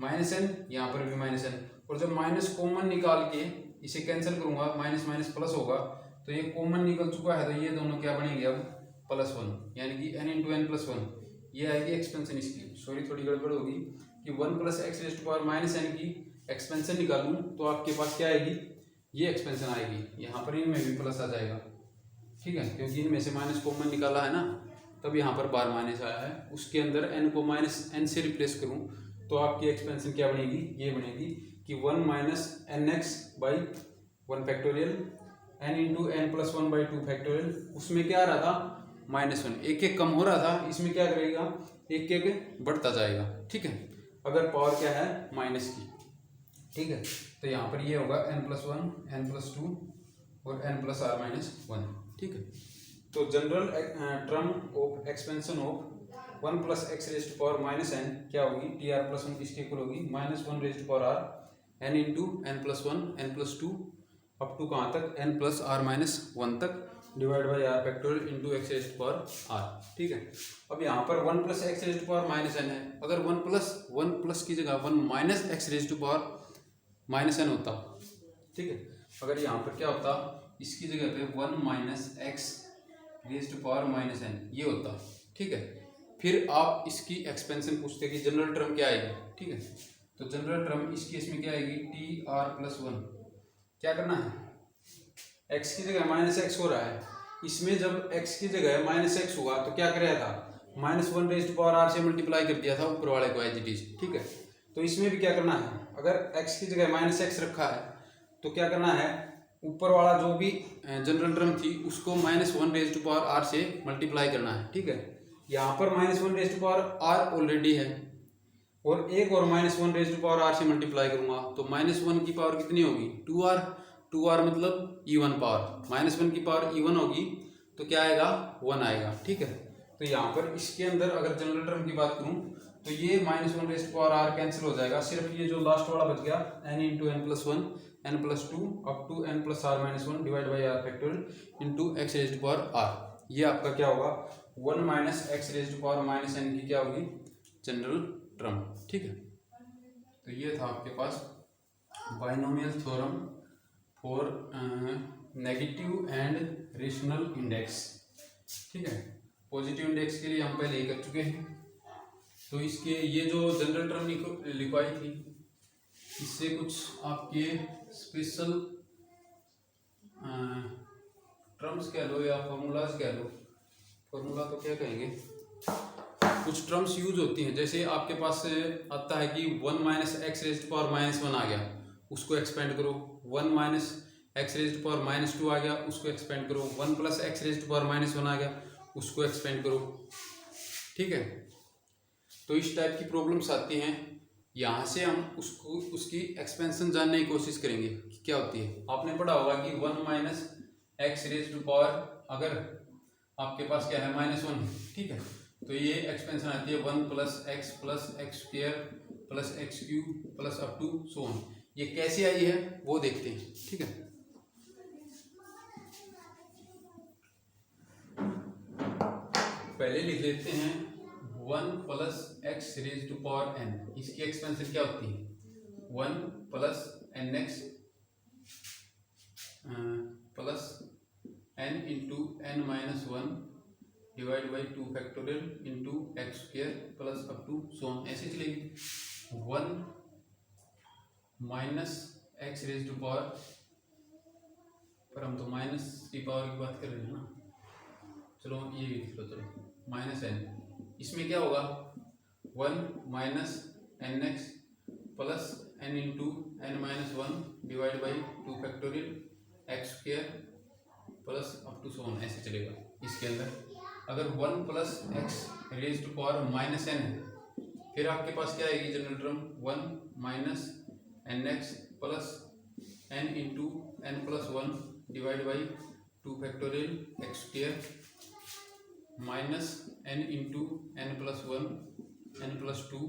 माइनस एन, यहाँ पर भी माइनस एन, और जब माइनस कॉमन निकाल के इसे कैंसिल करूंगा माइनस माइनस प्लस होगा, तो ये कॉमन निकल चुका है तो ये दोनों क्या बनेंगे अब प्लस वन, यानी कि n into n plus one, ये आएगी एक्सपेंशन इसकी। सॉरी थोड़ी गड़बड़ होगी कि one plus x raise to power minus n की एक्सपेंशन निकालूं तो आपके पास क्या आएगी, ये एक्सपेंशन आएगी, यहाँ पर इनमें भी प्लस आ जाएगा, ठीक है, क्योंकि इनमें से माइनस कॉमन निकाला है ना, तब यहाँ पर बार माइनस आया है, उसके अंदर n को माइनस एन से रिप्लेस करूँ तो आपकी एक्सपेंशन क्या बनेगी, ये बनेगी कि one minus n x by one factorial n into n plus one by two factorial, उसमें क्या आ रहा था माइनस वन, एक एक कम हो रहा था, इसमें क्या करेगा एक एक बढ़ता जाएगा, ठीक है, अगर पावर क्या है माइनस की, ठीक है, तो यहाँ पर ये होगा n plus one n plus two और n plus r minus one, ठीक है। तो general term of expansion of one plus x raise to power minus n क्या होगी, टी आर प्लस वन किसके इक्वल होगी, minus one raise to power r n into n plus one n plus two up to कहाँ तक n plus r minus one तक divide by r factorial into x raise to power r, ठीक है। अब यहाँ पर one plus x raise to power minus n है, अगर वन प्लस की जगह one minus x raise to power minus n होता, ठीक है, अगर यहाँ पर क्या होता, इसकी जगह पे one minus x raise to power minus n ये होता, ठीक है, फिर आप इसकी एक्सपेंशन पूछते कि जनरल टर्म क्या आएगी, ठीक है, तो जनरल टर्म इस केस में क्या आएगी, टी आर प्लस वन, क्या करना है x की जगह माइनस एक्स हो रहा है, इसमें जब x की जगह माइनस एक्स होगा तो क्या कराया था, minus one raise to power r से मल्टीप्लाई कर दिया था ऊपर वाले को एज इट इज, ठीक है, तो इसमें भी क्या करना है, अगर x की जगह माइनस एक्स रखा है तो क्या करना है, ऊपर वाला जो भी जनरल टर्म थी उसको minus one raise to power r से मल्टीप्लाई करना है, ठीक है, यहाँ पर minus one raise to power r already है और एक और minus one raise to power r से मल्टीप्लाई करूंगा तो माइनस वन की पावर कितनी होगी, टू आर मतलब इवन पावर, माइनस वन की पावर इवन होगी तो क्या आएगा वन आएगा, ठीक है। तो यहाँ पर इसके अंदर अगर जनरल टर्म की बात करूँ तो ये minus one raise to power r cancel हो जाएगा, सिर्फ ये जो लास्ट वाला बच गया n into n plus one n plus two up to n plus r minus one divide by r factorial into x raise to power r, ये आपका क्या होगा one minus x raise to power minus n की क्या होगी general term, ठीक है। तो ये था आपके पास binomial theorem for negative and rational index, ठीक है। पॉजिटिव इंडेक्स के लिए हम पहले ही कर चुके हैं, तो इसके ये जो जनरल टर्म लिखवाई थी इससे कुछ आपके स्पेशल टर्म्स कह लो या फॉर्मूलाज कह लो, फॉर्मूला तो क्या कहेंगे, कुछ टर्म्स यूज होती हैं, जैसे आपके पास आता है कि one minus x raise to power minus one आ गया उसको एक्सपेंड करो, one minus x raise to power minus two आ गया उसको एक्सपेंड करो, one plus x raise to power minus one आ गया उसको एक्सपेंड करो, ठीक है। तो इस टाइप की प्रॉब्लम्स आती हैं, यहाँ से हम उसको उसकी एक्सपेंशन जानने की कोशिश करेंगे कि क्या होती है। आपने पढ़ा होगा कि one minus x raise to power अगर आपके पास क्या है माइनस वन, ठीक है, तो ये एक्सपेंशन आती है one plus x square plus x cube plus up to so on. ये कैसे आई है वो देखते हैं, ठीक है। पहले लिख लेते हैं one plus x raise to power N, इसकी एक्सपेंशन क्या होती है one plus N x plus N into N minus one divide by two factorial into x square plus up to so on, ऐसे चलेगी। One minus x raise to power, पर हम तो minus की पावर की बात कर रहे हैं ना, चलो ये भी लिख लो, चलो माइनस एन, इसमें क्या होगा 1 minus n x plus N into N minus 1 divide by 2 factorial x square plus up to so on, ऐसे चलेगा। इसके अंदर अगर 1 plus x raise to power minus n है, फिर आपके पास क्या आएगी general term 1 minus n x plus N into n plus 1 divide by 2 factorial x square minus n into n plus 1 n plus 2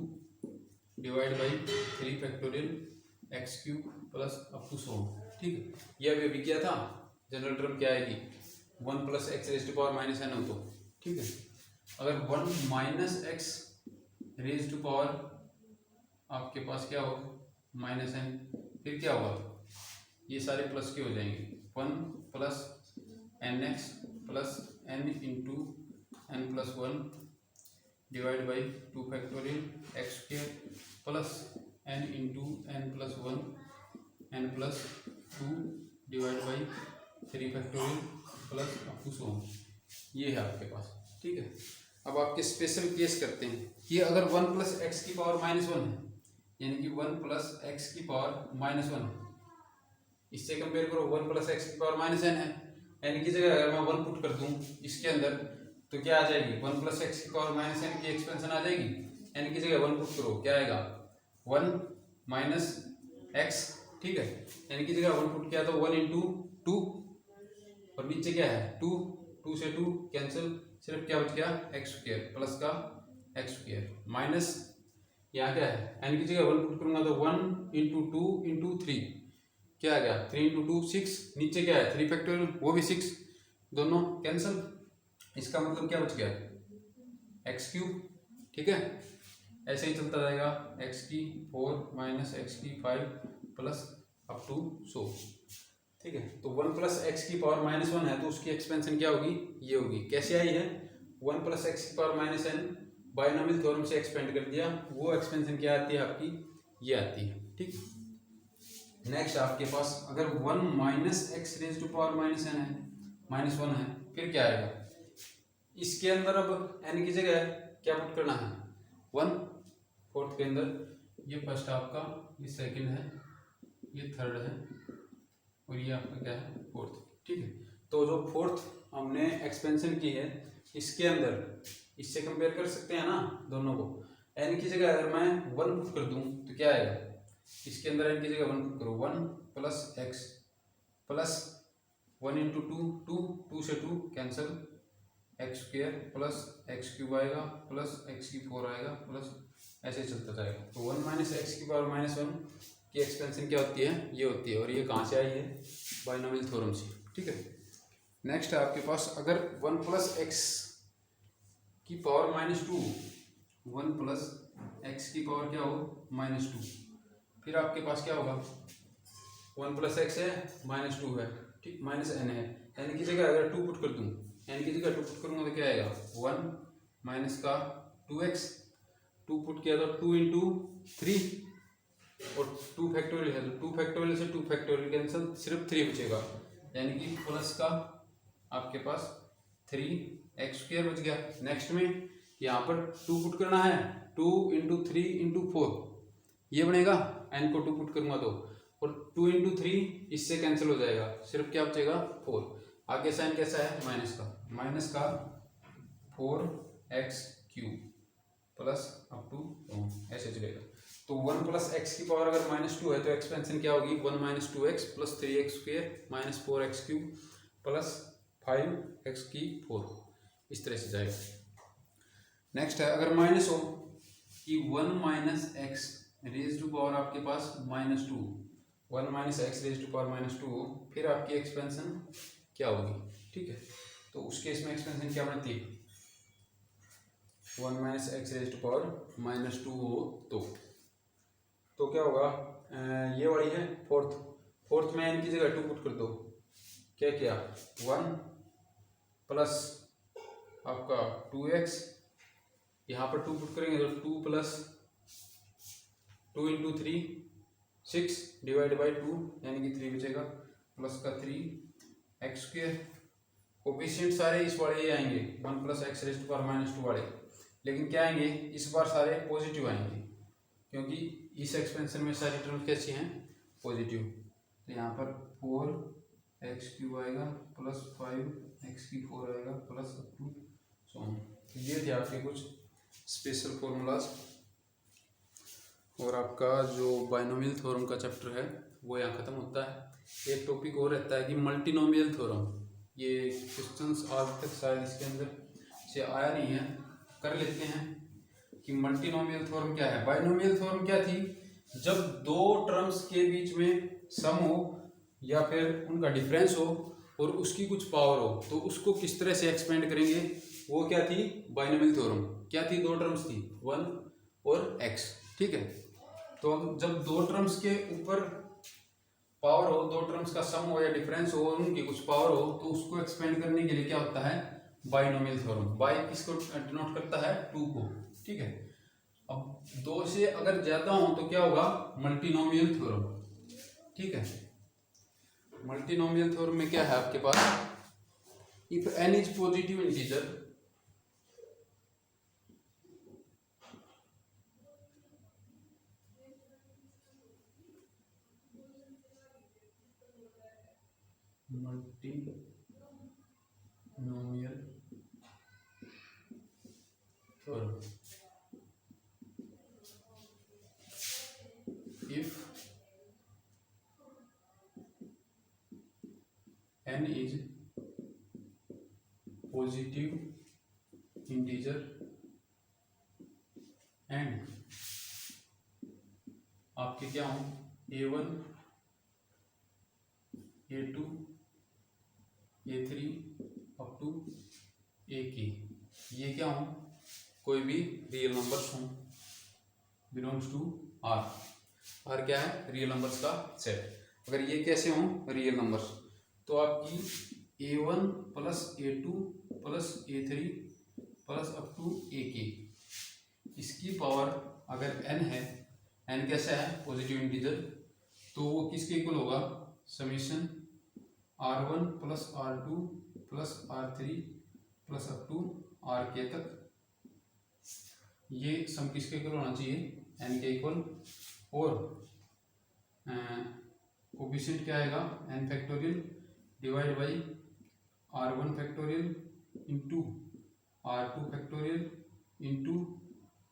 divide by 3 factorial x cube plus up to so on. ठीक है, ये अभी किया था। General term क्या आएगी 1 plus x raise to power minus n हो तो, ठीक है। अगर 1 minus x raise to power आपके पास क्या होगा माइनस एन, फिर क्या होगा ये सारे प्लस के हो जाएंगे, 1 plus N x plus N into n plus 1 divide by 2 factorial x square plus N into n plus 1 n plus 2 divide by 3 factorial plus up to so on. ये है आपके पास, ठीक है। अब आपके स्पेशल केस करते हैं कि अगर 1 प्लस एक्स की पावर माइनस 1 है, यानी कि 1 प्लस एक्स की पावर माइनस 1, इससे कंपेयर करो 1 प्लस एक्स की पावर माइनस एन है, एन की जगह अगर मैं 1 पुट कर दूं इसके अंदर तो क्या आ जाएगी 1 प्लस एक्स की पावर माइनस एन की एक्सपेंशन आ जाएगी। एन की जगह 1 पुट करो, क्या आएगा 1 माइनस एक्स, ठीक है। एन की जगह 1 पुट किया तो 1 इंटू 2, और नीचे क्या है 2, 2 से 2 कैंसिल, सिर्फ क्या बच गया एक्स स्क्वायर प्लस का एक्स स्क्वायर माइनस यहाँ क्या है एन की जगह 1 पुट करूंगा तो 1 इंटू 2 इंटू 3, क्या आ गया 3 इंटू 2 6, नीचे क्या है 3 फैक्टोरियल वो भी 6, दोनों कैंसिल, इसका मतलब क्या बच गया एक्स क्यूब, ठीक है। ऐसे ही चलता जाएगा एक्स की 4 माइनस एक्स की 5 प्लस अप टू सो, ठीक है। तो 1 प्लस एक्स की पावर माइनस 1 है तो उसकी एक्सपेंशन क्या होगी, ये होगी। कैसे आई है 1 प्लस एक्स की power minus n, binomial theorem से एक्सपेंड कर दिया, वो एक्सपेंशन क्या आती है आपकी, ये आती है, ठीक। नेक्स्ट आपके पास अगर 1 minus x raise to power minus n है, माइनस 1 है, फिर क्या आएगा इसके अंदर, अब एन की जगह क्या पुट करना है 1, फोर्थ के अंदर ये फर्स्ट आपका, ये सेकंड है, ये थर्ड है, और ये आपका क्या है फोर्थ, ठीक है। तो जो फोर्थ हमने एक्सपेंशन की है इसके अंदर इससे कंपेयर कर सकते हैं ना दोनों को। एन की जगह अगर मैं 1 पुट कर दूं तो क्या आएगा इसके अंदर, एन की जगह 1 पुट करो 1 प्लस एक्स प्लस 1 इंटू 2 2, 2 से 2 cancel, x square plus x cube आएगा प्लस एक्स की 4 आएगा प्लस ऐसे चलता जाएगा। तो 1 माइनस एक्स की पावर माइनस 1 की एक्सपेंशन क्या होती है, ये होती है, और ये कहाँ से आई है बायनोमियल थ्योरम से, ठीक है। नेक्स्ट है आपके पास अगर 1 प्लस एक्स की पावर माइनस 2, 1 प्लस एक्स की पावर क्या हो माइनस 2, फिर आपके पास क्या होगा 1 प्लस एक्स है माइनस 2 है, ठीक, माइनस एन है, एन की जगह अगर 2 पुट कर दूँ, एन की जगह 2 पुट करूँगा तो क्या आएगा 1 माइनस का 2x, 2 पुट किया तो 2 इंटू 3, और 2 फैक्टोरियल है तो 2 फैक्टोरियल से 2 फैक्टोरियल कैंसिल, सिर्फ 3 बचेगा, यानी कि प्लस का आपके पास 3x स्क्वायर बच गया। नेक्स्ट में यहाँ पर 2 पुट करना है, 2 इंटू 3 इंटू 4 ये बनेगा, एन को 2 पुट करूंगा तो, और 2 इंटू 3 इससे कैंसिल हो जाएगा, सिर्फ क्या बचेगा 4। आगे साइन कैसा है माइनस का 4x cube plus up to ऐसे चलेगा। तो 1 प्लस एक्स की पावर अगर माइनस 2 है तो एक्सपेंशन क्या होगी 1 minus 2x plus 3x square minus 4x cube plus 5x की 4, इस तरह से जाएगा। नेक्स्ट है अगर माइनस हो कि 1 minus x raise to power आपके पास minus 2, 1 minus x raise to power minus 2 हो, फिर आपकी एक्सपेंशन क्या होगी, ठीक है। तो उस केस में एक्सपेंशन क्या बनती है 1 minus x raise to power minus 2 हो तो क्या होगा, ये वाली है फोर्थ में एन की जगह 2 पुट कर दो, क्या किया 1 प्लस आपका 2x, यहाँ पर 2 पुट करेंगे तो 2 प्लस 2 इंटू 3 6 डिवाइड बाई 2 यानी कि 3 बचेगा, प्लस का 3 एक्स स्क्वायर। कोफिशिएंट सारे इस वाले ही आएंगे 1 plus x raise to power minus 2 वाले, लेकिन क्या आएंगे इस बार सारे पॉजिटिव आएंगे, क्योंकि इस एक्सपेंशन में सारी टर्म्स कैसी हैं पॉजिटिव। तो यहाँ पर 4 एक्स क्यूब आएगा प्लस 5 एक्स की 4 आएगा plus up to so on. ये थे आपके कुछ स्पेशल फॉर्मूलाज। और आपका जो बाइनोमियल थ्योरम का चैप्टर है वो यहाँ ख़त्म होता है। एक टॉपिक और रहता है कि मल्टीनोमियल थ्योरम। ये क्वेश्चंस आज तक शायद इसके अंदर से आया नहीं है, कर लेते हैं कि मल्टीनोमियल थ्योरम क्या है। बाइनोमियल थ्योरम क्या थी, जब दो टर्म्स के बीच में सम हो या फिर उनका डिफरेंस हो और उसकी कुछ पावर हो तो उसको किस तरह से एक्सपेंड करेंगे, वो क्या थी बाइनोमियल थ्योरम। क्या थी, दो टर्म्स थी 1 और x, ठीक है। तो जब दो टर्म्स के ऊपर पावर हो, दो टर्म्स का सम हो या डिफरेंस हो और उनकी कुछ पावर हो तो उसको एक्सपेंड करने के लिए क्या होता है बाइनोमियल थ्योरम। बाई किसको डिनोट करता है 2 को, ठीक है। अब 2 से अगर ज्यादा हो तो क्या होगा मल्टीनोमियल थ्योरम, ठीक है। मल्टीनोमियल थ्योरम में क्या है आपके पास, if n is positive integer multinomial theorem, if n is positive integer and आपके क्या हो a1 a2 a3 up to ak, ये क्या हो कोई भी रियल नंबर्स हों बिलोंग्स टू r। r क्या है रियल नंबर्स का सेट। अगर ये कैसे हों रियल नंबर्स तो आपकी a1 plus a2 plus a3 plus up to ak, इसकी पावर अगर n है, n कैसा है पॉजिटिव इंटीजर, तो वो किसके इक्वल होगा summation r1 plus r2 plus r3 plus up to rk तक। ये सम किसके इक्वल होना चाहिए n के इक्वल। और कोफिशिएंट क्या आएगा n factorial divide by r1 factorial into r2 factorial into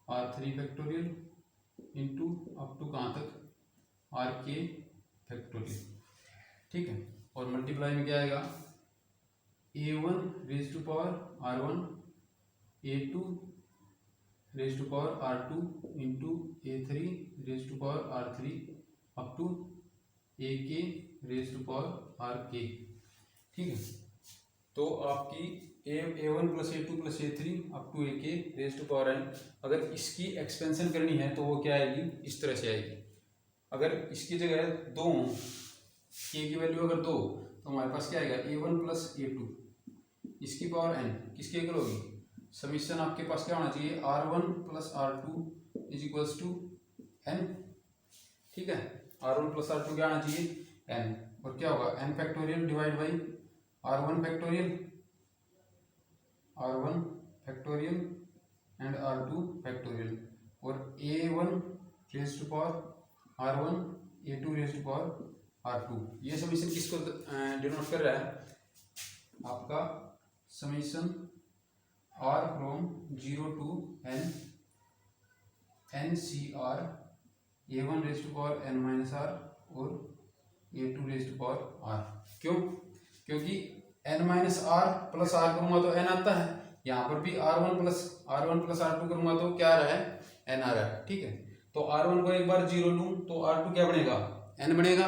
r3 factorial into up to कहाँ तक rk फैक्टोरियल, ठीक है। और मल्टीप्लाई में क्या आएगा a1 raise to power r1 a2 raise to power r2 into a3 raise to power r3 up to ak raise to power rk, ठीक है। तो आपकी a1 plus a2 plus a3 up to ak raise to power n, अगर इसकी expansion करनी है तो वो क्या आएगी इस तरह से आएगी। अगर इसकी जगह 2 k की वैल्यू अगर 2 तो हमारे पास क्या आएगा a1 प्लस a2 इसकी पावर n किसके इक्वल होगी, समीशन आपके पास क्या होना चाहिए r1 plus r2 is equals to n, ठीक है। r1 प्लस r2 क्या आना चाहिए n, और क्या होगा n factorial divide by r1 factorial and r2 factorial, और a1 raise to power r1 a2 raise to power r2। ये समीशन किसको डिनोट कर रहा है आपका summation r from 0 to n cr a1 raise to power n minus r और a2 raise to power r। क्यों, क्योंकि n minus r plus r करूँगा तो n आता है, यहाँ पर भी r1 प्लस r2 करूँगा तो क्या आ रहा है n आ रहा है, ठीक है। तो r1 को एक बार 0 लूँ तो r2 क्या बनेगा n बनेगा,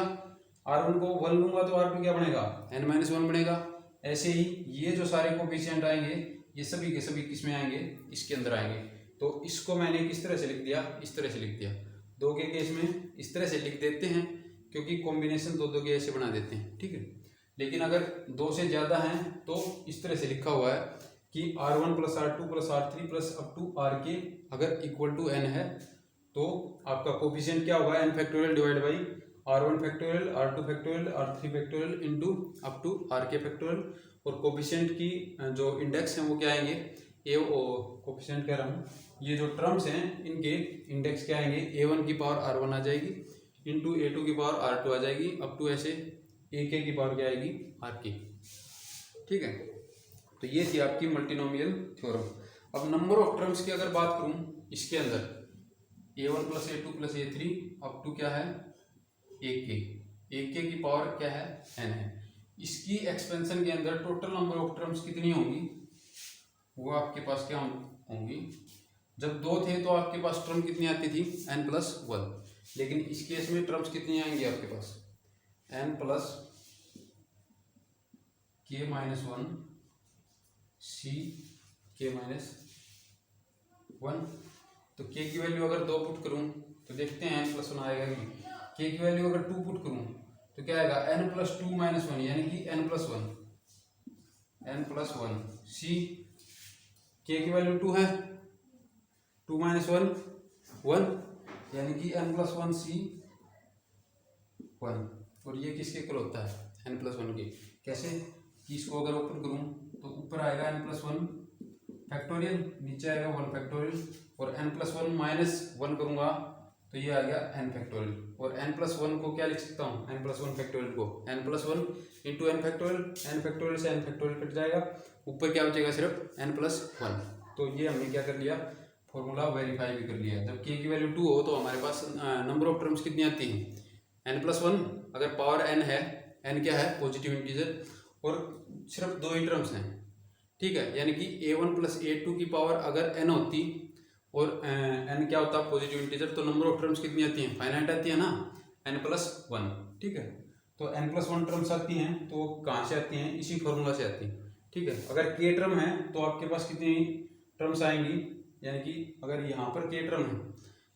r1 को 1 लूँगा तो r2 क्या बनेगा n माइनस 1 बनेगा। ऐसे ही ये जो सारे कोफिशिएंट आएंगे ये सभी के सभी किस में आएंगे इसके अंदर आएंगे। तो इसको मैंने किस तरह से लिख दिया, इस तरह से लिख दिया। 2 के केस में इस तरह से लिख देते हैं क्योंकि कॉम्बिनेशन 2 के ऐसे बना देते हैं, ठीक है। लेकिन अगर 2 से ज़्यादा हैं तो इस तरह से लिखा हुआ है कि r1 plus r2 plus r3 plus up to rk अगर इक्वल टू n है तो आपका कोफिशिएंट क्या होगा, n factorial divide by r1 factorial, r2 factorial, r3 factorial into up to rk factorial. और कोफिशिएंट की जो इंडेक्स हैं वो क्या आएंगे, ए कोफिशिएंट कह रहा हूँ, ये जो टर्म्स हैं इनके इंडेक्स क्या आएंगे, a1 की पावर r1 आ जाएगी इंटू a2 की पावर r2 आ जाएगी अप टू ऐसे ak की पावर क्या आएगी rk। ठीक है, तो ये थी आपकी मल्टीनोमियल थ्योरम। अब नंबर ऑफ टर्म्स की अगर बात करूं इसके अंदर, a1 plus a2 plus a3 up to क्या है ak की पावर क्या है n है। इसकी एक्सपेंशन के अंदर टोटल नंबर ऑफ टर्म्स कितनी होंगी, वो आपके पास क्या होंगी, जब दो थे तो आपके पास टर्म कितनी आती थी n+1, लेकिन इस केस में टर्म्स कितनी आएंगी आपके पास n+k-1 c k-1। तो k की वैल्यू अगर 2 पुट करूं तो देखते हैं n+1 आएगा कि, k की वैल्यू अगर 2 पुट करूं तो क्या आएगा n+2 - 1 यानी कि n+1 c k की वैल्यू 2 है, 2 - 1 1 यानी कि n+1 c 1। और ये किसके इक्वल होता है n+1 के, कैसे कि इसको अगर ओपन करूं तो ऊपर आएगा n+1 फैक्टोरियल, नीचे आएगा 1 फैक्टोरियल, और n+1 - 1 करूंगा तो ये आ गया n फैक्टोरियल। और n+1 को क्या लिख सकता हूँ, n+1 फैक्टोरियल को n+1 into n factorial, n factorial से n फैक्टोरियल कट जाएगा, ऊपर क्या बचेगा सिर्फ n+1। तो ये हमने क्या कर लिया, फॉर्मूला वेरीफाई भी कर लिया। जब k की वैल्यू 2 हो तो हमारे पास नंबर ऑफ टर्म्स कितनी आती हैं n+1, अगर पावर n है, n क्या है पॉजिटिव इंटीजर, और सिर्फ 2 ही टर्म्स हैं। ठीक है, यानी कि a1 प्लस a2 की पावर अगर n होती और n क्या होता पॉजिटिव इंटीजर, तो नंबर ऑफ टर्म्स कितनी आती हैं, फाइनाइट आती है ना, n+1। ठीक है, तो n+1 टर्म्स आती हैं, तो कहाँ से आती हैं, इसी फॉर्मूला से आती हैं। ठीक है, अगर k टर्म है तो आपके पास कितनी टर्म्स आएंगी, यानी कि अगर यहाँ पर k टर्म है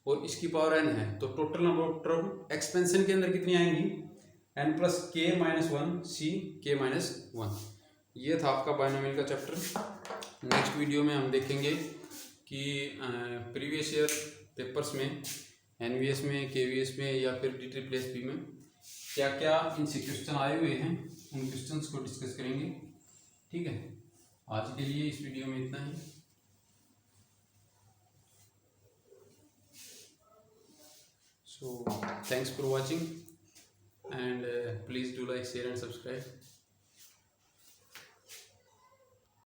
और इसकी पावर n है तो total number of term expansion के अंदर कितनी आएंगी, n+k-1 c k-1। ये था आपका बायनोमियल का चैप्टर। नेक्स्ट वीडियो में हम देखेंगे कि प्रीवियस ईयर पेपर्स में एनवीएस में, केवीएस में या फिर DSSP में क्या क्या इनसे क्वेश्चन आए हुए हैं, उन क्वेश्चंस को डिस्कस करेंगे। ठीक है, आज के लिए इस वीडियो में इतना ही। So thanks for watching and please do like, share and subscribe.